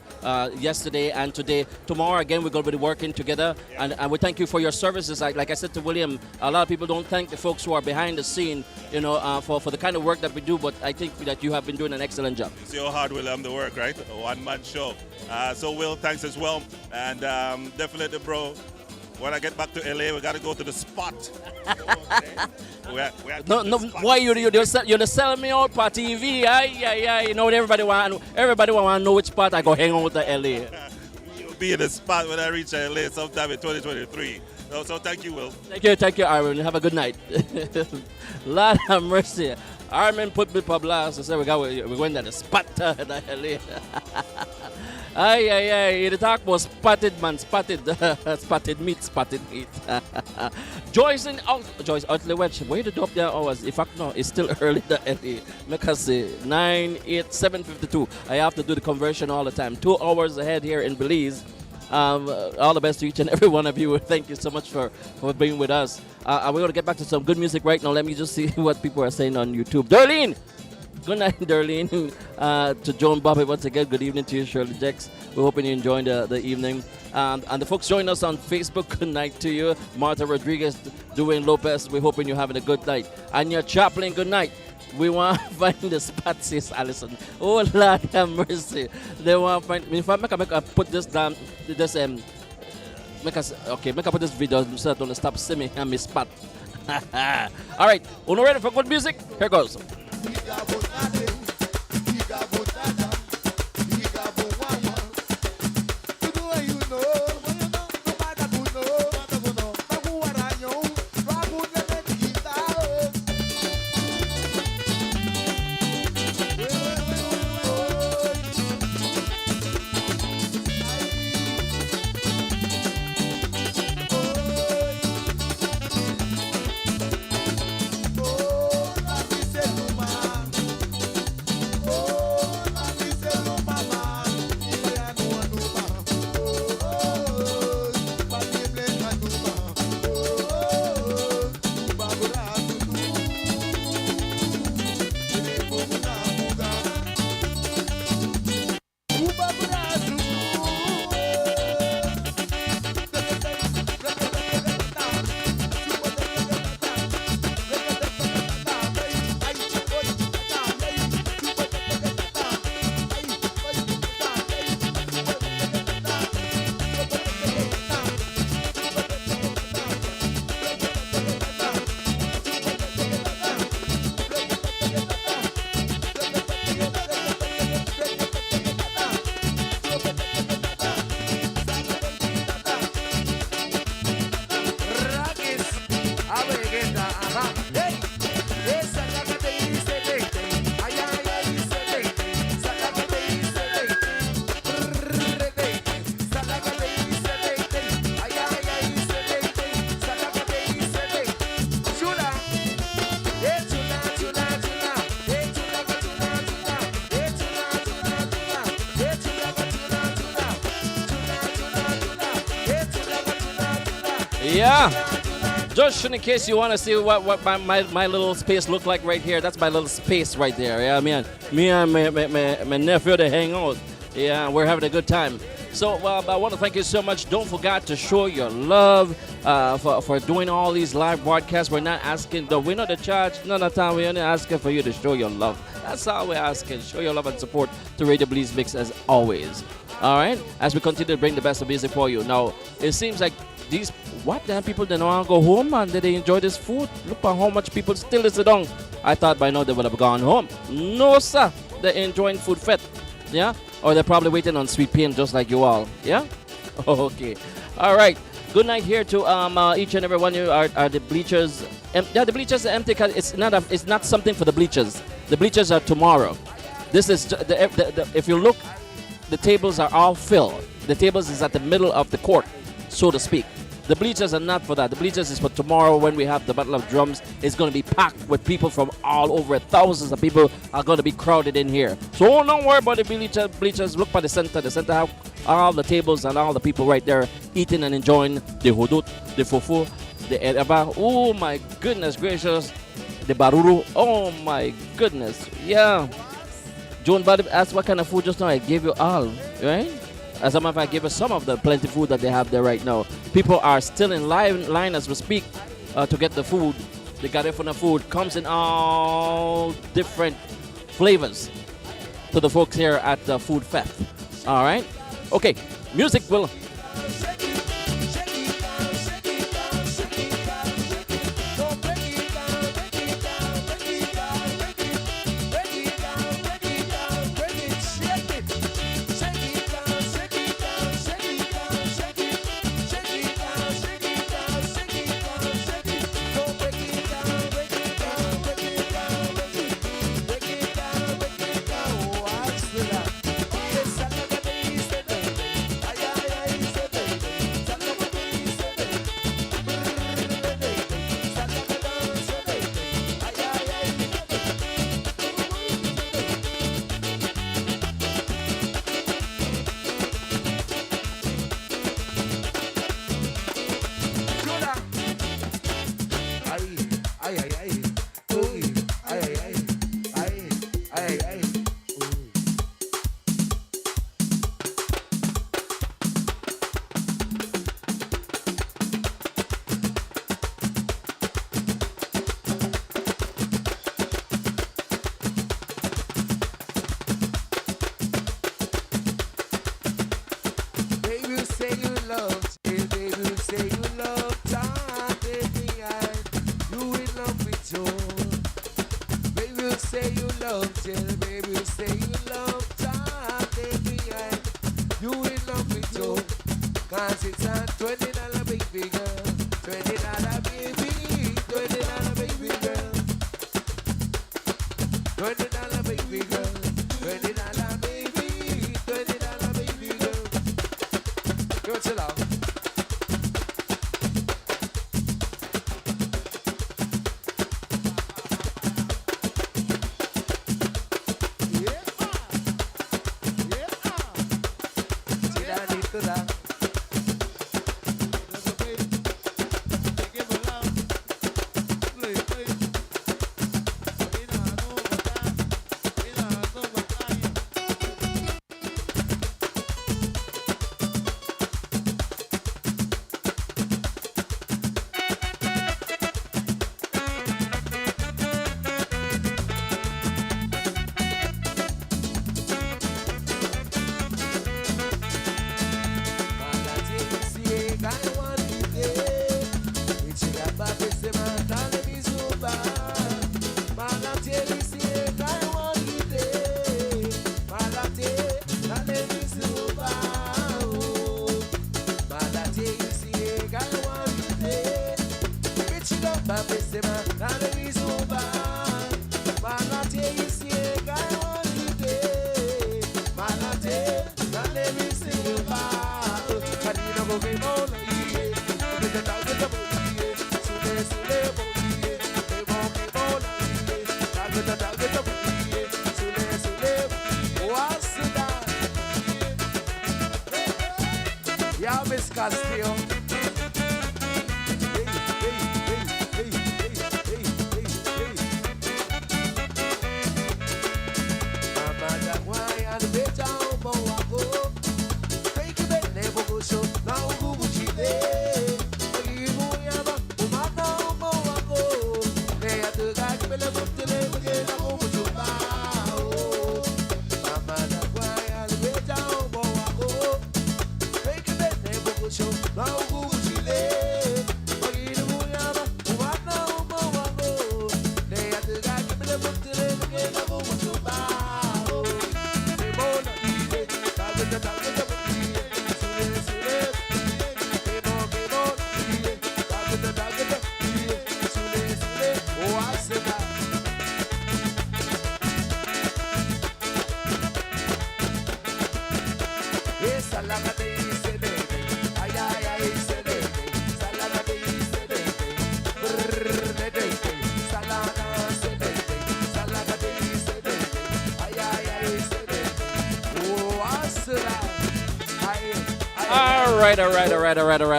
yesterday and today. Tomorrow, again, we're going to be working together, and we thank you for your services. Like I said to William, a lot of people don't thank the folks who are behind the scene, for the kind of work that we do, but I think that you have been doing an excellent job. See how hard Will I'm the work, right? A one-man show. So Will, thanks as well, and definitely, bro. When I get back to LA, we got to go to the spot. Why you're selling me out for TV? Everybody want to know which part I go hang out to LA. You'll be in the spot when I reach LA sometime in 2023. So thank you, Will. Thank you, Armin. Have a good night. Lord have mercy. Armin put me for blast and said we're going to the spot to LA. The talk was spotted man, spotted meat. Joyce Outley Wedge, where did up there hours? In fact, no, it's still early in LA. Make us say 9, 8, 7:52. I have to do the conversion all the time. 2 hours ahead here in Belize. All the best to each and every one of you. Thank you so much for being with us. We're going to get back to some good music right now. Let me just see what people are saying on YouTube. Darlene! Good night, Darlene. To Joan Bobby, once again, good evening to you, Shirley Jex. We're hoping you're enjoying the evening. And the folks joining us on Facebook, good night to you. Martha Rodriguez, Dwayne Lopez, we're hoping you're having a good night. Anya Chaplin, good night. We want to find the spot, says Allison. Oh, Lord have mercy. They want to find. In fact, make I put this down. Make I put this video so I don't stop seeing me and me spot. All right, we're ready for good music? Here goes. Yeah. Just in case you want to see what my little space look like right here, that's my little space right there. Yeah, me and my nephew, they hang out. Yeah, we're having a good time. So I want to thank you so much. Don't forget to show your love for doing all these live broadcasts. We're not asking, we're not the charge. None of the time. We're only asking for you to show your love. That's all we're asking. Show your love and support to Radio Belizemix as always. All right? As we continue to bring the best of music for you. Now, it seems like these damn people, they don't want to go home and they enjoy this food. Look at how much people still sit down. I thought by now they would have gone home. No, sir. They're enjoying food fete. Yeah? Or they're probably waiting on sweet pain just like you all. Yeah? Okay. All right. Good night here to each and every one of you. Are the bleachers? Yeah, the bleachers are empty because it's not something for the bleachers. The bleachers are tomorrow. This is if you look, the tables are all filled. The tables is at the middle of the court, so to speak. The bleachers are not for that. The bleachers is for tomorrow when we have the Battle of Drums. It's going to be packed with people from all over. Thousands of people are going to be crowded in here. So don't worry about the bleachers. Look by the center. The center have all the tables and all the people right there eating and enjoying the hudut, the fufu, the eraba. Oh my goodness gracious. The baruru. Oh my goodness. Yeah. Joan Buddy asked what kind of food just now. I gave you all, right? As a matter of fact, I gave us some of the plenty food that they have there right now. People are still in line as we speak to get the food. The Garifuna food comes in all different flavors to the folks here at the Food Fest. All right? Okay, music will...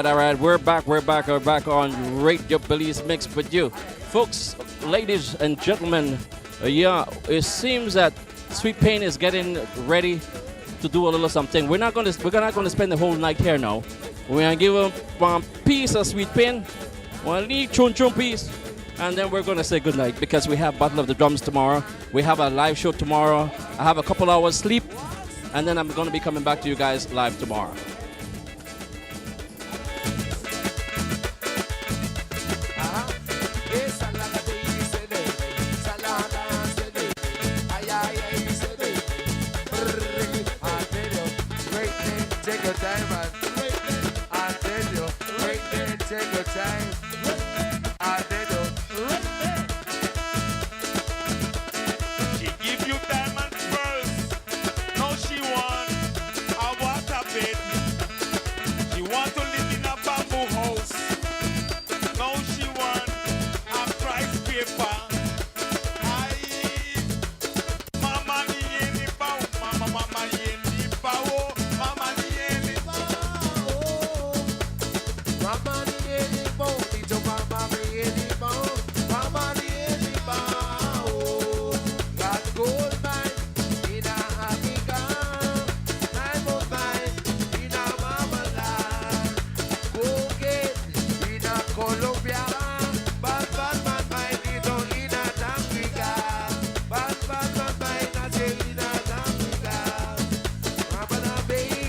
All right. We're back on Radio Belizemix with you. Folks, ladies and gentlemen, it seems that Sweet Pain is getting ready to do a little something. We're not going to spend the whole night here now. We're going to give them one piece of Sweet Pain, one leave chun chun piece, and then we're going to say goodnight because we have Battle of the Drums tomorrow. We have a live show tomorrow. I have a couple hours sleep, and then I'm going to be coming back to you guys live tomorrow.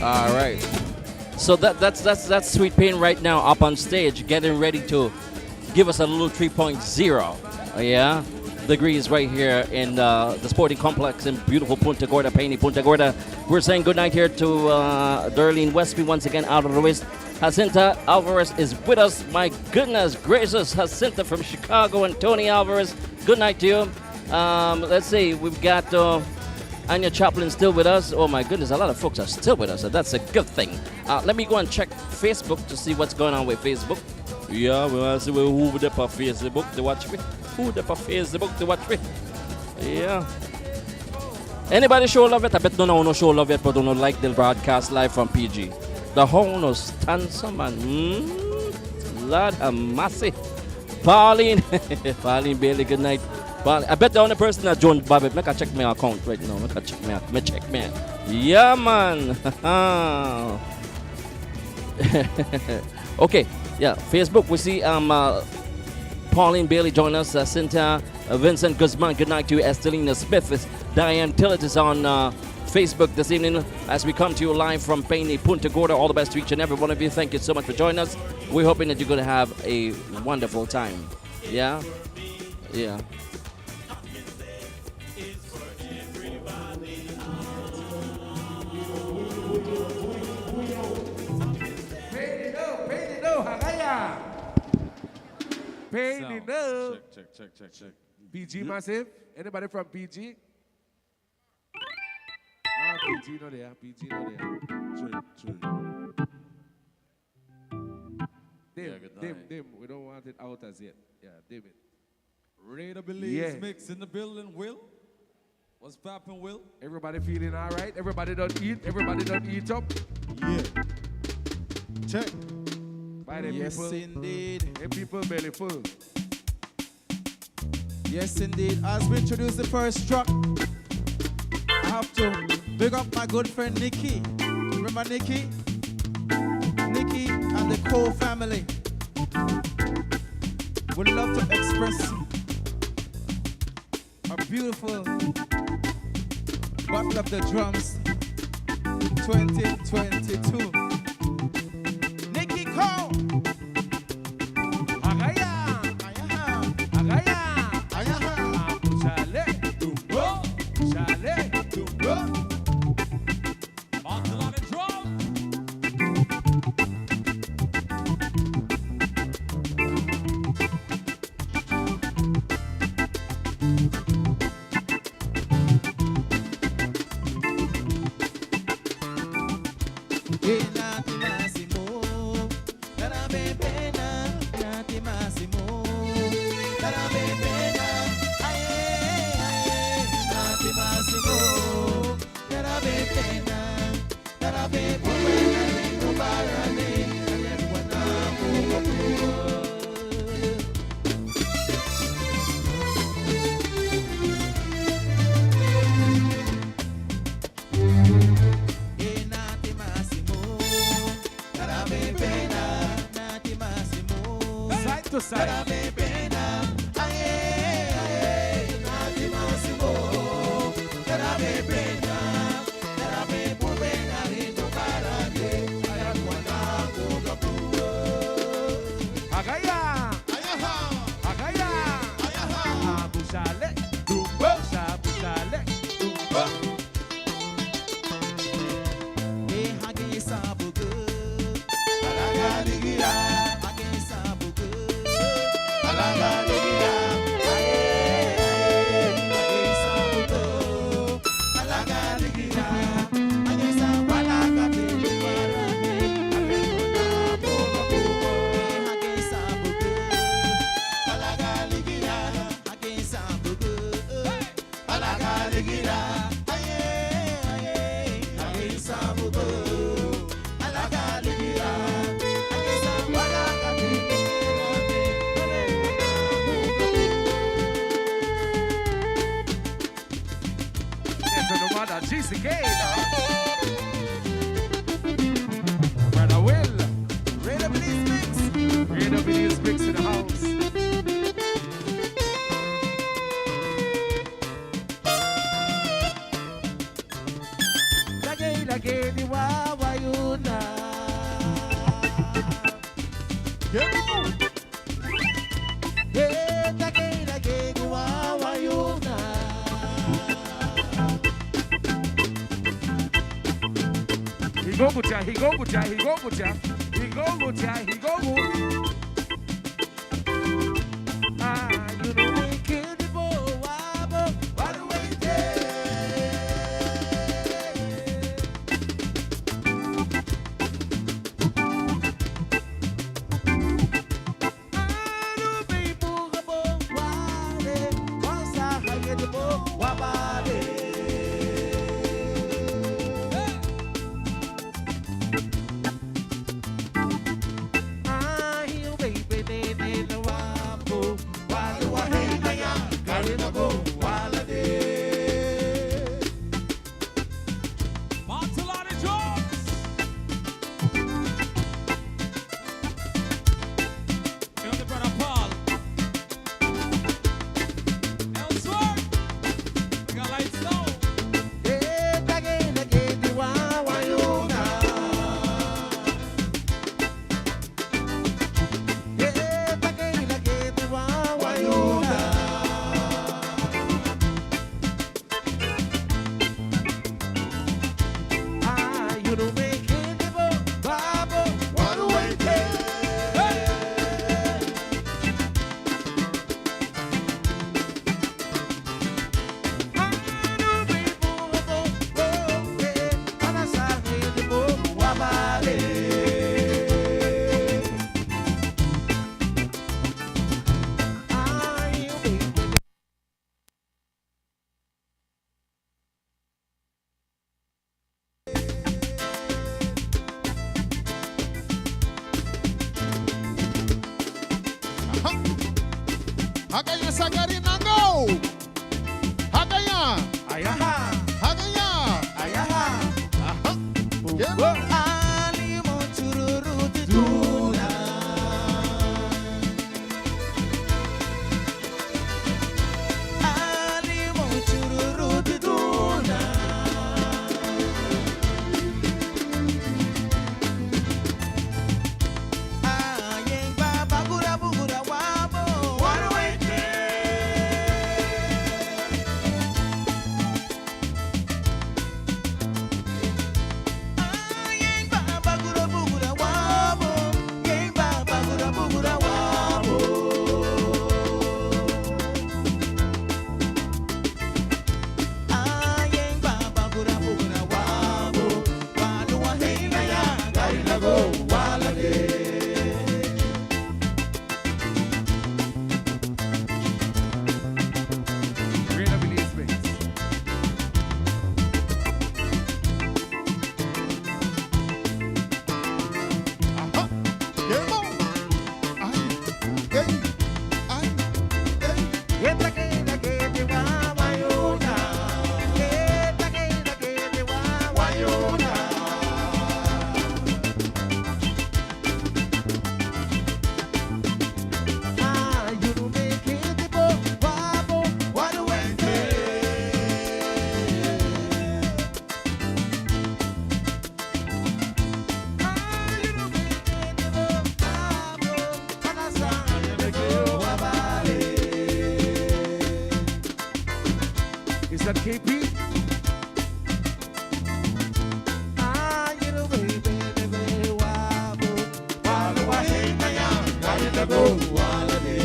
All right. So that's Sweet Pain right now up on stage, getting ready to give us a little 3.0. Degrees right here in the sporting complex in beautiful Punta Gorda, Paine, Punta Gorda. We're saying goodnight here to Darlene Westby once again out of the West. Jacinta Alvarez is with us. My goodness gracious, Jacinta from Chicago and Tony Alvarez. Good night to you. Let's see, we've got Anya Chaplin still with us. Oh my goodness, a lot of folks are still with us. So that's a good thing. Let me go and check Facebook to see what's going on with Facebook. Yeah, we want to see who there on Facebook to watch me. Who there on Facebook to watch me. Yeah. Anybody show love yet? I bet no show love yet, but don't like the broadcast live from PG. The whole no stand some man. Lord have mercy. Pauline. Pauline Bailey, good night. But I bet the only person that joined Bobby, make I check my account right now. Make I check me. Yeah, man. Okay, yeah. Facebook, we see Pauline Bailey join us. Cynthia, Vincent Guzman, good night to you. Estelina Smith, Diane Tillett is on Facebook this evening as we come to you live from Paine, Punta Gorda. All the best to each and every one of you. Thank you so much for joining us. We're hoping that you're going to have a wonderful time. Yeah? Yeah. Check. PG massive. Anybody from PG? PG no there. Dim. We don't want it out as yet. Yeah, dim it. Radio Belizemix in the building, Will. What's poppin', Will? Everybody feeling all right? Everybody don't eat? Everybody don't eat up? Yeah. Check. By them yes, people. Indeed. Them people belly full. Yes, indeed. As we introduce the first track, I have to big up my good friend Nikki. Remember Nikki? Nikki and the Cole family would love to express a beautiful Battle of the Drums 2022. Nikki Cole! E nati Massimo, cara bebena, nati Massimo, cara bebena, aye, nati Massimo, cara bebena, cara bebena, no barane, aye, guanaco, E nati Massimo, cara bebena, nati Massimo, Side to side. cara bebena, aye, aye, nati Massimo, cara bebena, cara bebena, rindo parade, aye, guanaco, gapu. Agaya. Agaya. Abusale. Dumbo. Sabusale. Dumbo. E hagi sabugu, alagaligira, hagi sabugu, alagaligira, aye, hagi sabugu, alagaligira, hagi sabugu, alagaligira, hagi sabugu, alagaligira, hagi sabugu, alagaligira, aye, aye, hagi sabugu, alagaligira, hagi sabugu, Into the mother, GCK. Brother Will. Radio Belizemix. Radio Belizemix in the house. Lagay ni wawa yun na. Yeah, lagay ni wawa yun na. He go good, he go good, he go good, he go good, he go good. Ah, you know me, kid, Wabo, wadu wente. Anu be mugabo, wale, wansa hayedebo, wabale. Ah, you baby, baby, no wabo, wale wahegaya, karinago, wala de. Martelani Jones. Elder Brother Paul. Elsewhere. We got lights now. Eh, tagay di wawa yuna. Eh, tagay di wawa yuna. Ah, you don't make it, babo, what do I take? Hagaya sagari nango. Hagaya. Ayaha, Hagaya. ayaha. Yebo. Alimo chururu tutuna. Alimo chururu tutuna. Ayeng baba gura bugura wabo. Waruete. Ayeng KP. Ah, you know, baby, baby, wabo. Walo wa hey na ya, gaya na go, wala de.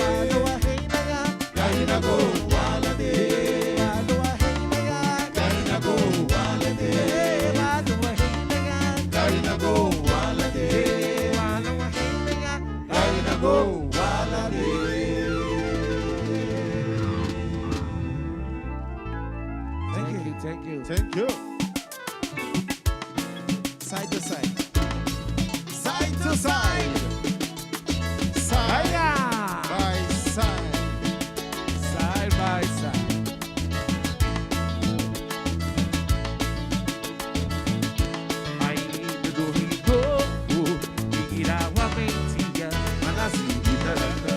Walo wa hey na ya, gaya na go, wala de. Walo wa hey na ya, gaya na go, wala de. Walo wa hey na ya, gaya na go, wala de. Walo wa hey na ya, gaya na go, wala de. Thank you. Thank you. Side to side. Side to side. Side Hiya! by side. Side by side. Ai do rigo, igira wa mentia, anasi itaranga.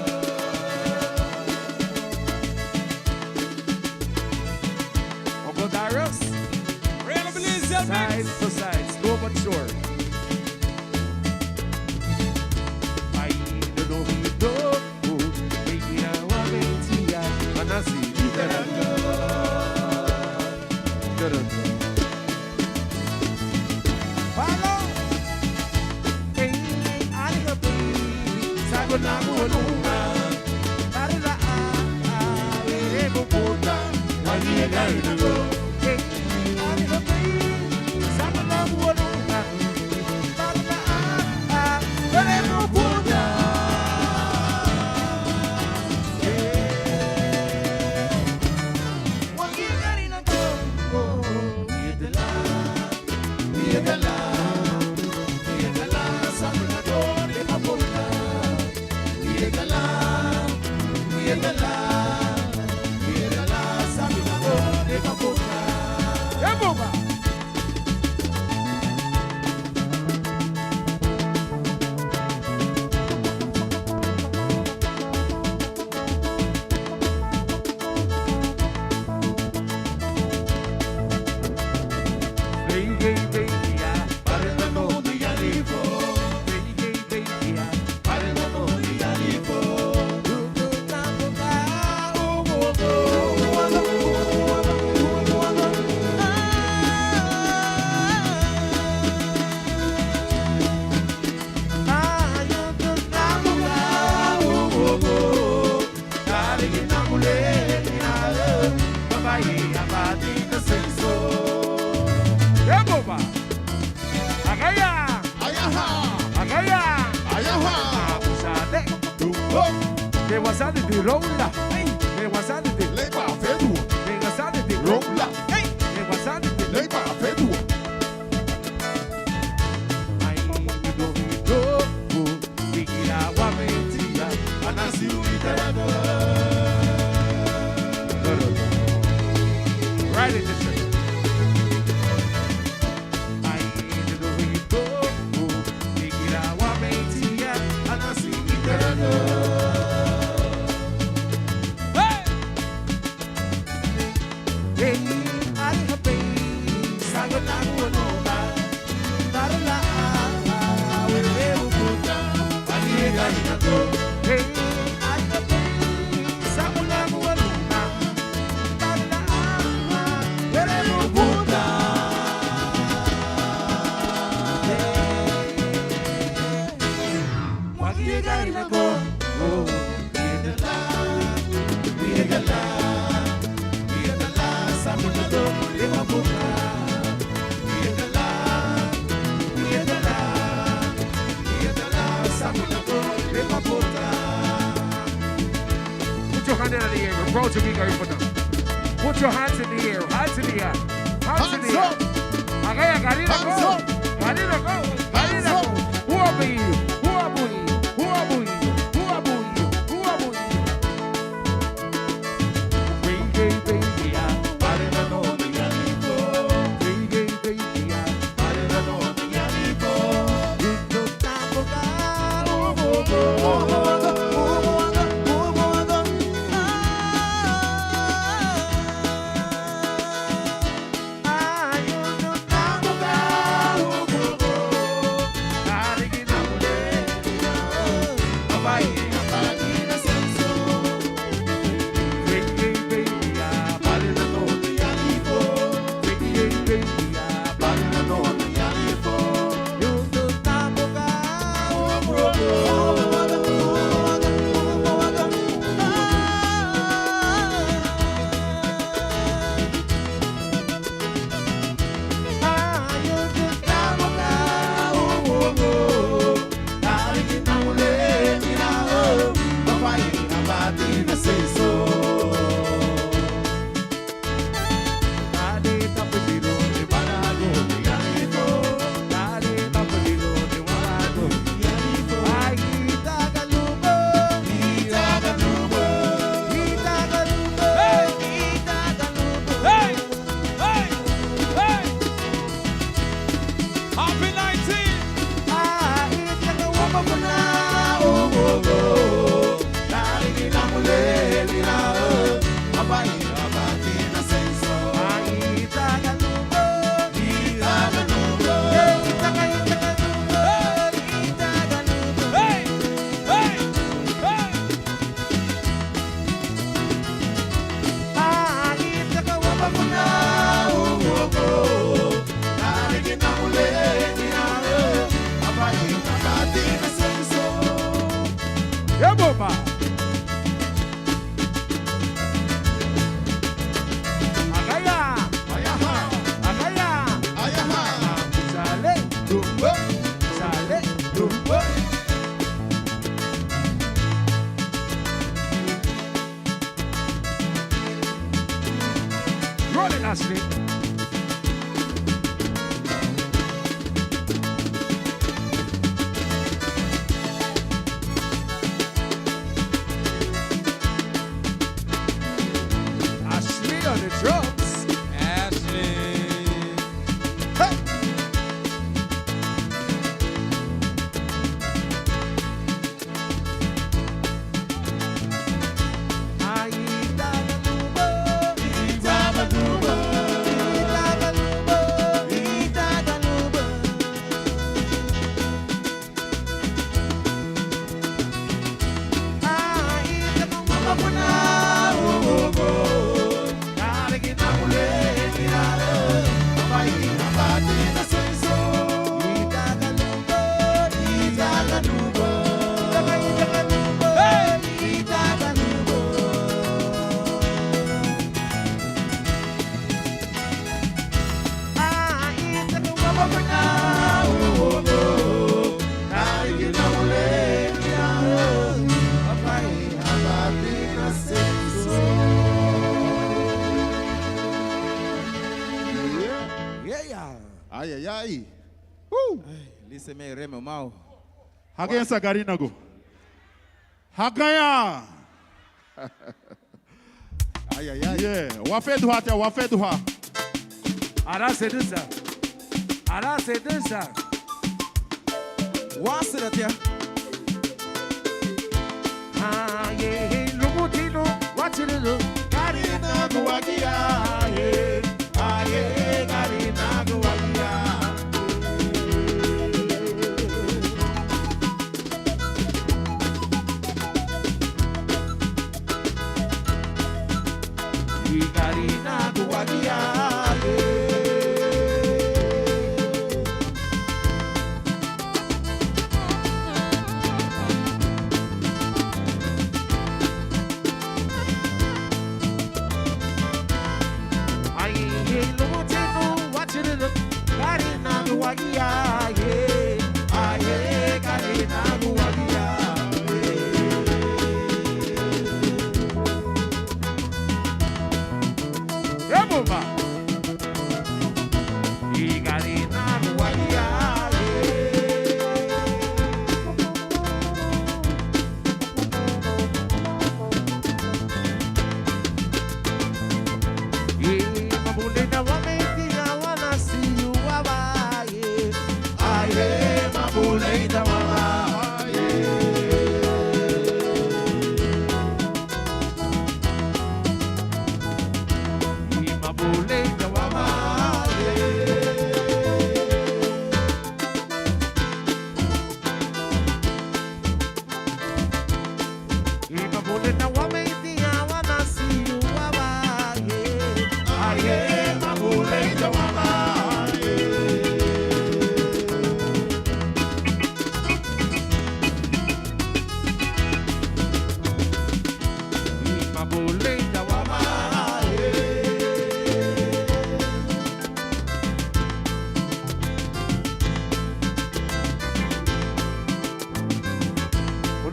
Ogodaros, real Belizemix. Side to side, slow but sure. Ai do rigo, igira wa mentia, anasi itaranga. Follow. Hey, aliga baby, sago na mulunga. Barila we bubuta, wali gai na go. Hey, aliga baby, sago na mulunga. Barila we bubuta. Wali gai na go. Me wasani di rolla, me wasani di leba fedu, me wasani di rolla, me wasani di leba fedu. Ai do igira wa mentia, anasi uitaraga. Right in the center. Ai do igira wa mentia, anasi uitaraga. Put your hand in the air. We're proud to be going for them. Put your hands in the air. Hands in the air. Hands in the air. Agaya, Garina, go. Garina, go. Garina, go. Who are we? Who are we? Who are we? Who are we? Who are we? Baby, baby, I don't know the Yanico. Baby, baby, I don't know the Yanico. You don't Hagaya. Ay, ay, ay. Woo. Listen, me remo mau. Hagaya sa garina go. Hagaya. Ay, ay, ay. Yeah. Wafedwa tia, wafedwa. Ara sedisa. Ara sedisa. What's it here? Ah, yeah, Lumutino, what you do? Karina Guagia, ah, yeah, Karina Guagia. Karina Guagia.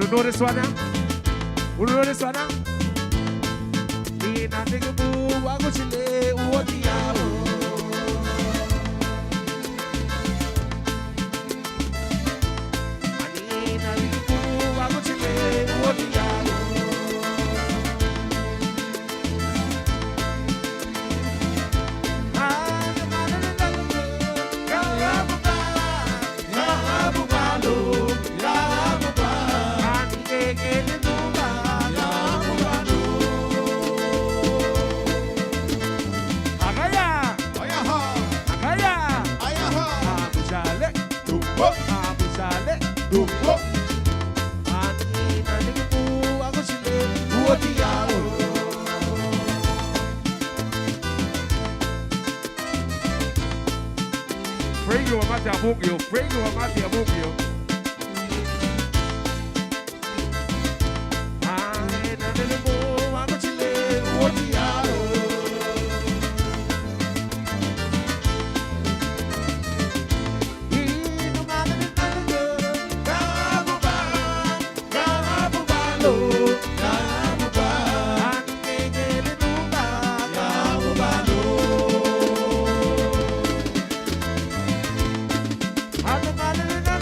You know this one now? You know this one now? Ina nigga boo, I go chile, uoti yao. Ina nigga boo, I go chile, uoti yao. Freio mate a bugio, freio mate a bugio. Ai, na dele boa, no chile, o diabo. E no mar de tango, cabuba, cabubalo, cabuba. Ani ele nunca, cabubalo. Ano mali na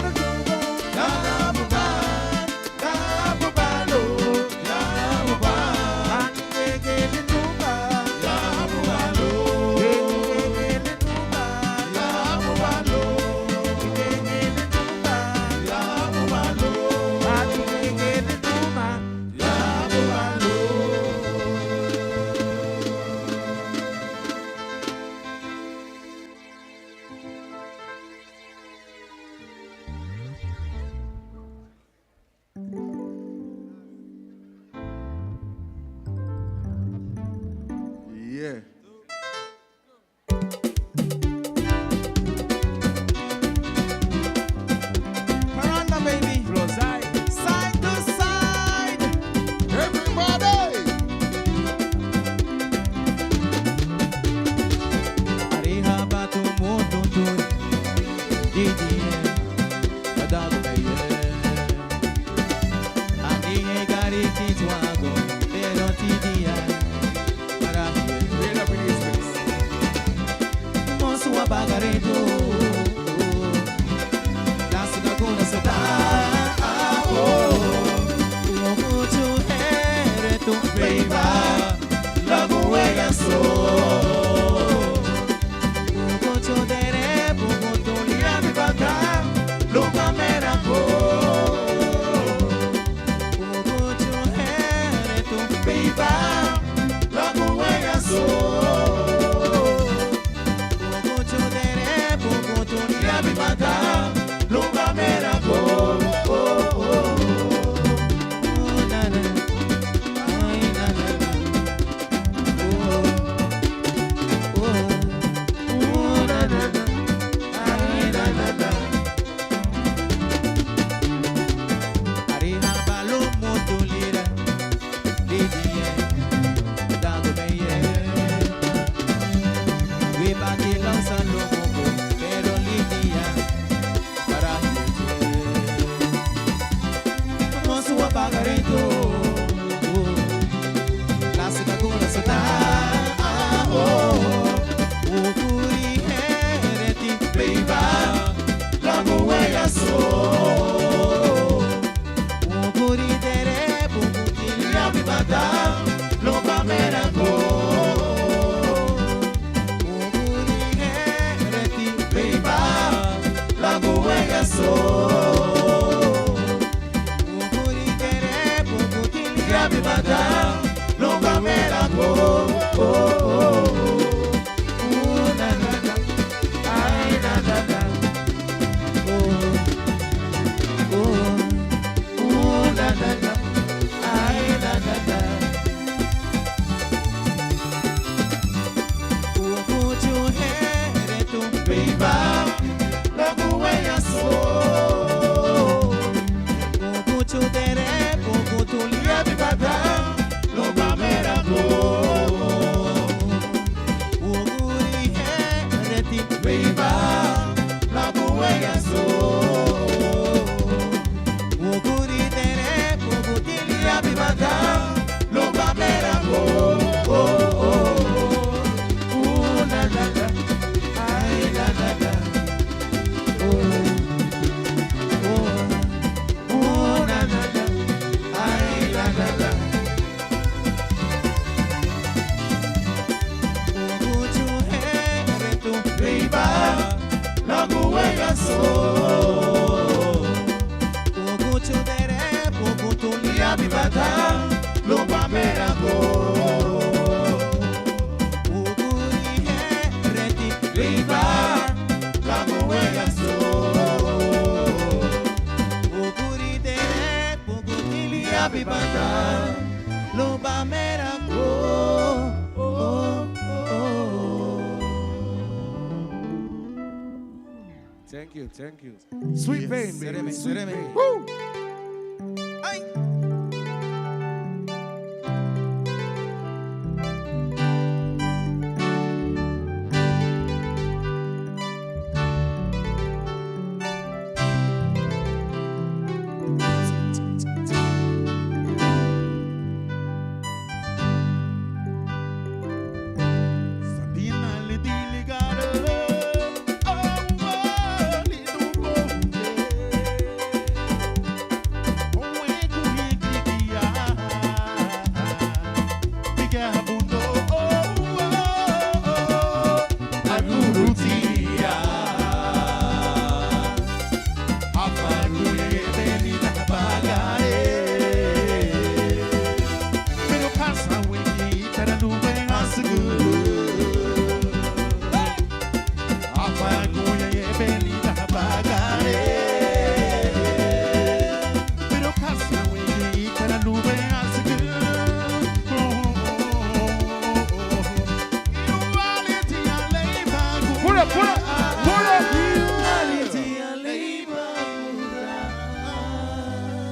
so. Ukuri tere pukutili ya bibada. Longa mera go. Na na na. Ay na na na. Na na na. Ay na na na. Ukuchu here tu beba. Logo ya so. Ukuchu tere pukutili ya bibada. Longa mera go. Ukuri here tu beba. Logo ya so. Ukuri tere pukutili ya bibada. Longa mera go. Na na na. Ay na na na. Na na na. Ay na na na. Ukuchu here tu beba. Logo ya so. Ukuchu tere pukutili ya bibada. Longa mera go. Ukuri here tu beba. Logo ya so. Ukuri tere pukutili ya bibada. Longa mera go. Thank you, thank you. Sweet pain, baby. Sweet pain. Woo!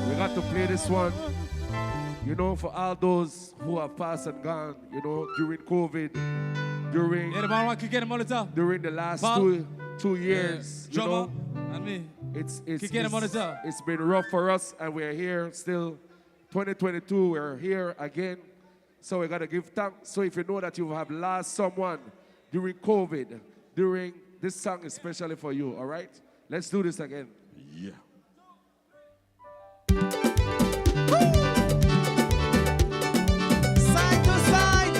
We got to play this one, you know, for all those who have passed and gone, you know, during COVID, during the last two years, you know, it's been rough for us, and we're here still. 2022, we're here again, so we got to give thanks. So if you know that you have lost someone during COVID, during this song, especially for you, all right? Let's do this again. Yeah. Side to side.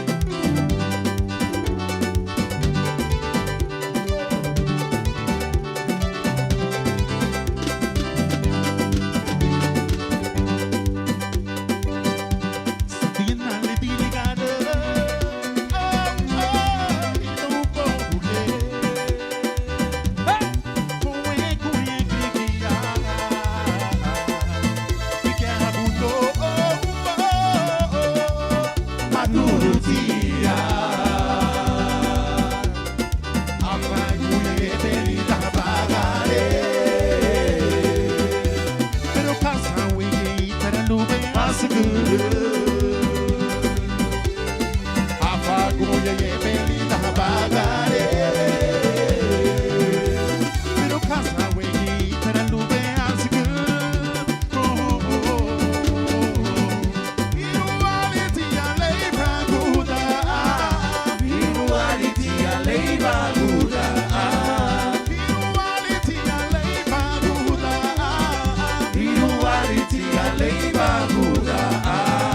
Labor Buddha.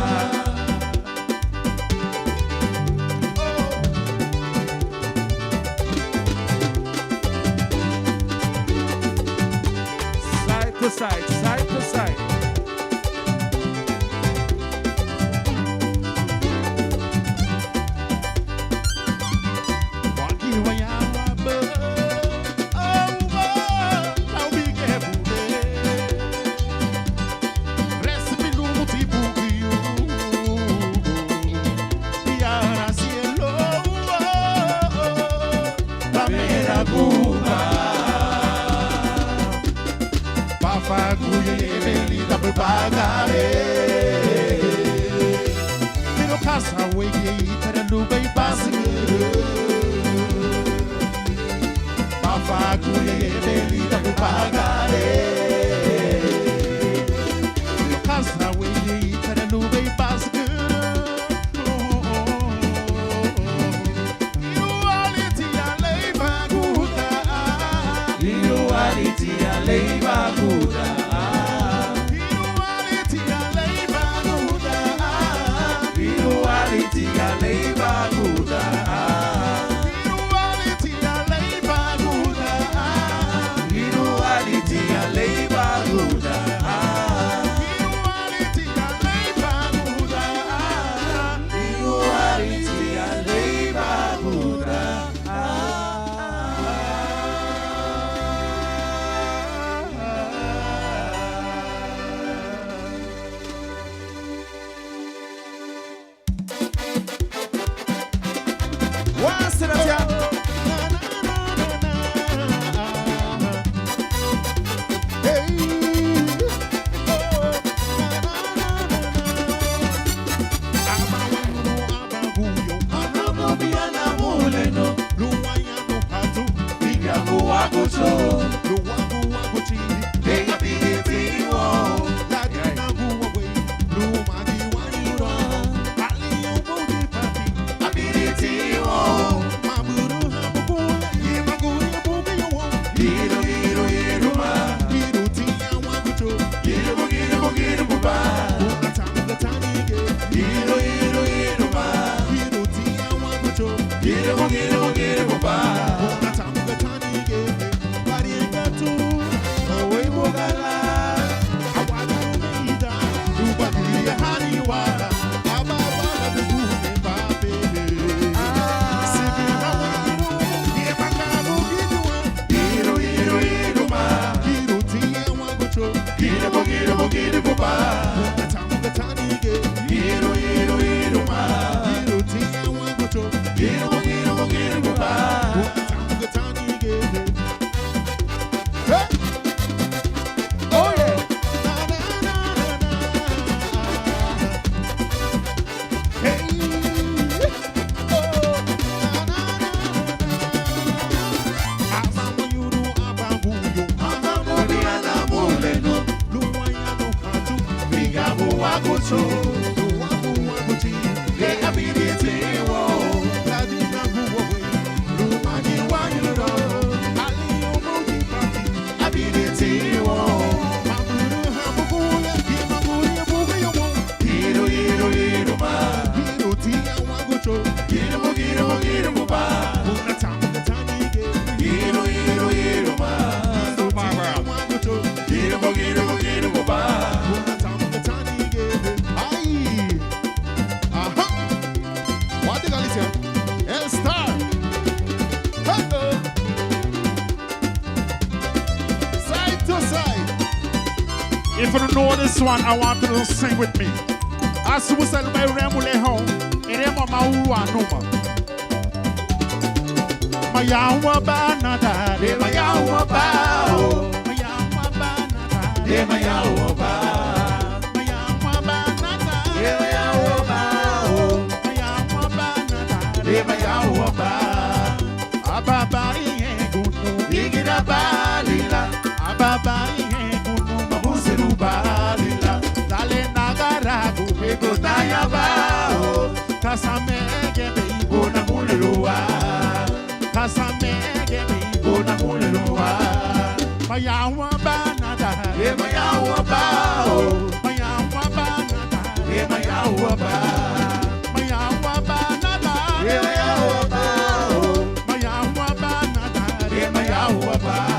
to side, side to side. If you know this one, I want you to sing with me. As we celebrate Remule home, Remo Maua Numa. Mayawa Banada, de Mayawa Bao, Mayawa Banada, de Mayawa Bao, Mayawa Banada, de Mayawa Bao, Mayawa Banada, de Mayawa Bao. Ababari Gunu, Igida Balila, Ababari Balila, dale nagaragu, ego tayabao, kasamege me ibona mulelua, kasamege me ibona mulelua, mayawa banada, mayawa bao, mayawa banada, mayawa bao, mayawa banada, mayawa bao, mayawa banada, mayawa bao.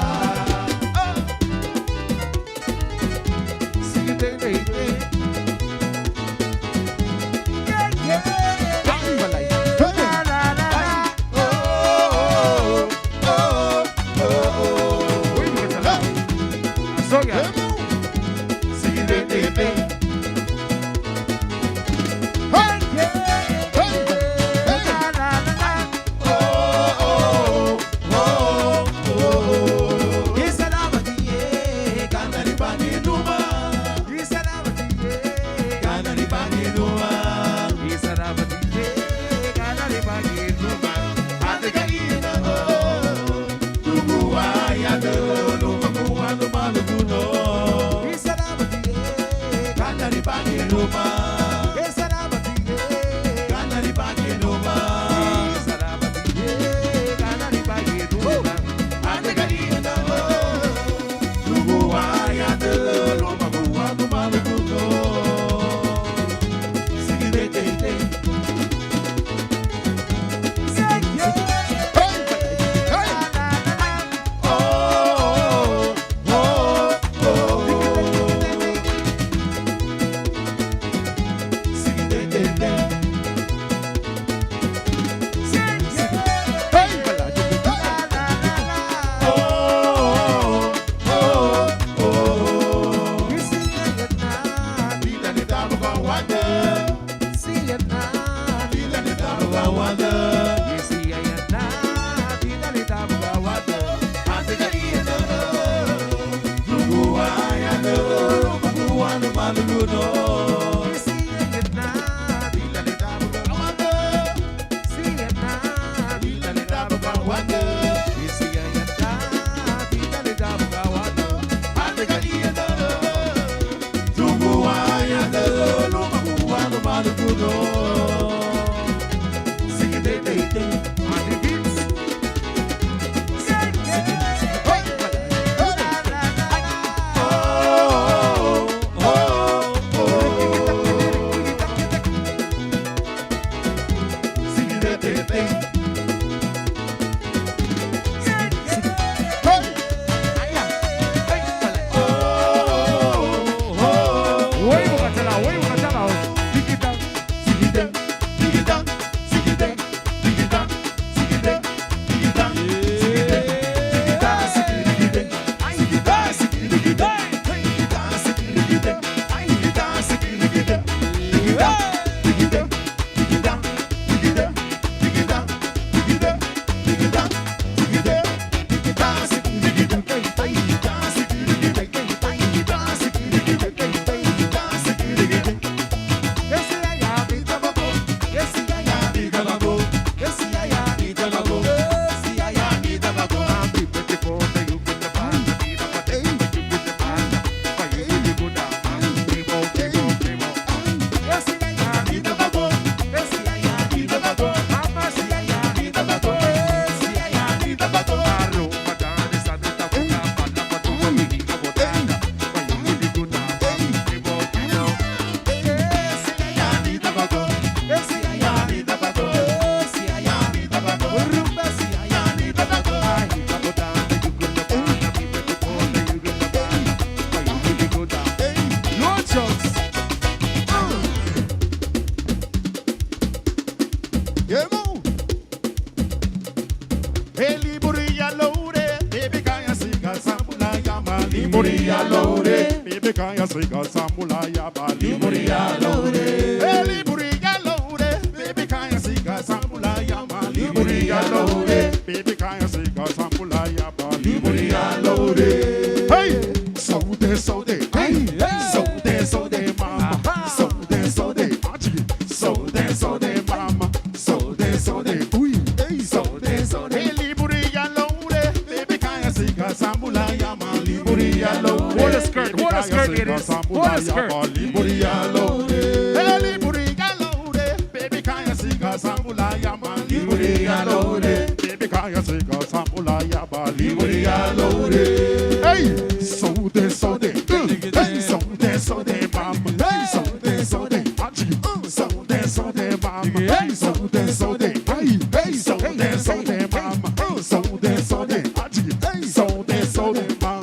Limuria lore, baby kaya siga sambula ya ba. Limuria lore, limuria lore, baby kaya siga sambula ya ba. Limuria lore, baby kaya siga sambula ya ba. Limuria lore, hey, so de, hey, so de mama, so de, so de mama, so de, uy, hey, so de, limuria lore, baby kaya siga sambula ya ba. What a skirt it is. What a skirt. Liburia lore, baby kaya siga sambula ya ma. Liburia lore, baby kaya siga sambula ya ba. Liburia lore. Hey, so de, hey, so de, mama. Hey, so de, achi. So de, mama. Hey, so de, hey, so de, mama. So de, achi. So de, mama.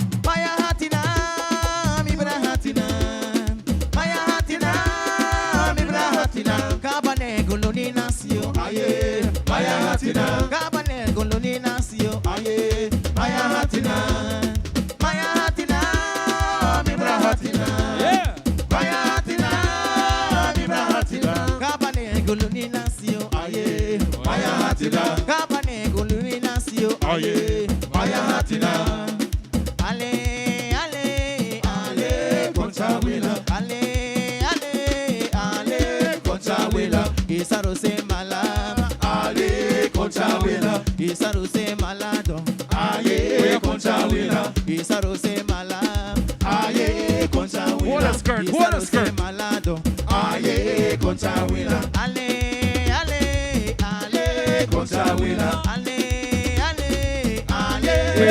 Kabane goloni nasio aye maya hatina mi brahatina yeah maya hatina mi brahatina kabane goloni nasio aye maya hatina kabane goloni nasio aye maya hatina ale kontawila ale kontawila isaro se mala Conchawila, Isaru se malado, aye, Conchawila, Isaru se mala, aye, Conchawila, what a skirt, malado, aye, Conchawila, ale, Conchawila, ale,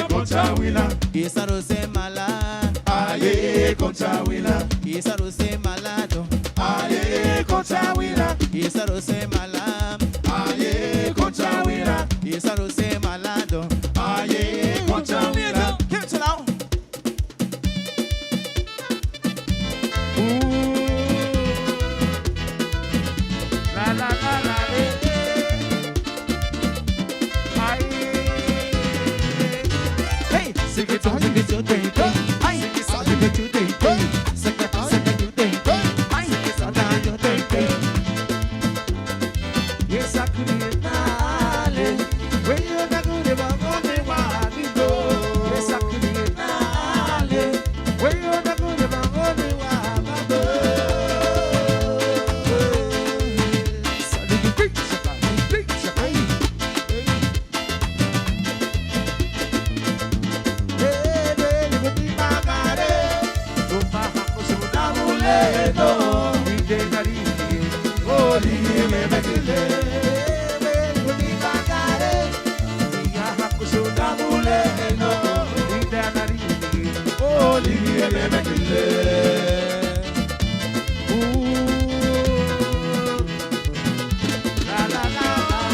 Conchawila, Isaru se mala, aye, Conchawila, Isaru se malado, aye, Conchawila, Isaru se mala, aye, Conchawila, Isaru se malado, aye, Conchawila. Give it to now. La la la la. Hey, sing it to day day. Ay, sing it to day day. Sing it to day day. Ay, sing it to day day. Yes, I could eat when you're not good about only one you go. Yes, I could eat when you're not good about only one you go. So do you think hey, Oh, Lily, baby, la la la la,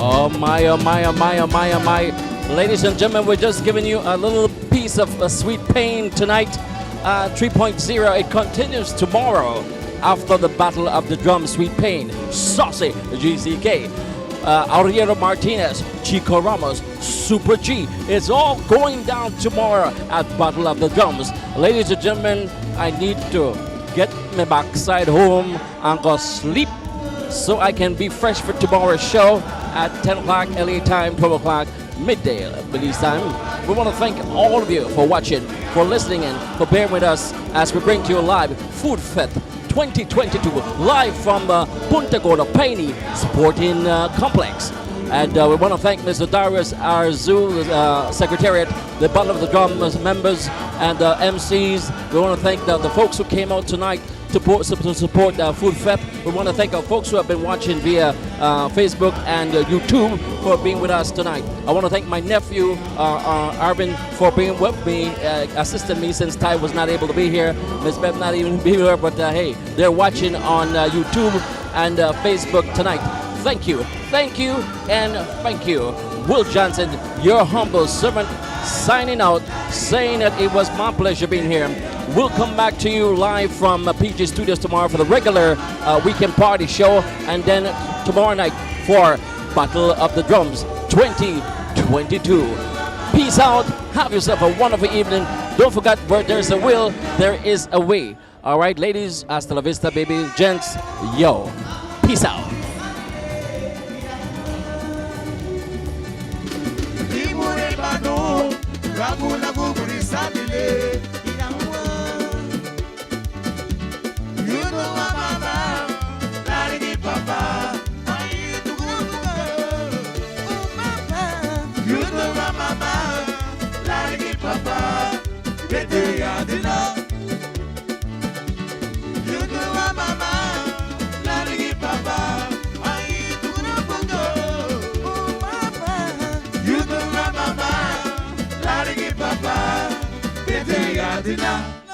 Oh my, oh my, oh my, oh my, oh my. Ladies and gentlemen, we're just giving you a little piece of sweet pain tonight. 3.0, it continues tomorrow after the Battle of the Drum, Sweet Pain, Saucy, GCK, Ariero Martinez, Chico Ramos, Super G. It's all going down tomorrow at Battle of the Drums. Ladies and gentlemen, I need to get my backside home and go sleep so I can be fresh for tomorrow's show at 10 o'clock LA time, 12 o'clock midday Belize time. We want to thank all of you for watching, for listening, and for bearing with us as we bring to you live Food Fest 2022 live from Punta Gorda Paine Sporting Complex. And we want to thank Mr. Darius Arzul, Secretariat, the Battle of the Drums members, and the MCs. We want to thank the folks who came out tonight to support Food Fest. We want to thank our folks who have been watching via Facebook and YouTube for being with us tonight. I want to thank my nephew, Arvin, for being with me, assisting me since Ty was not able to be here. Miss Beth not even be here, but hey, they're watching on YouTube and Facebook tonight. Thank you, and thank you. Will Johnson, your humble servant, signing out, saying that it was my pleasure being here. We'll come back to you live from PG Studios tomorrow for the regular weekend party show, and then tomorrow night for Battle of the Drums 2022. Peace out. Have yourself a wonderful evening. Don't forget, where there's a will, there is a way. All right, ladies, hasta la vista, baby. Gents, yo. Peace out. Dinner.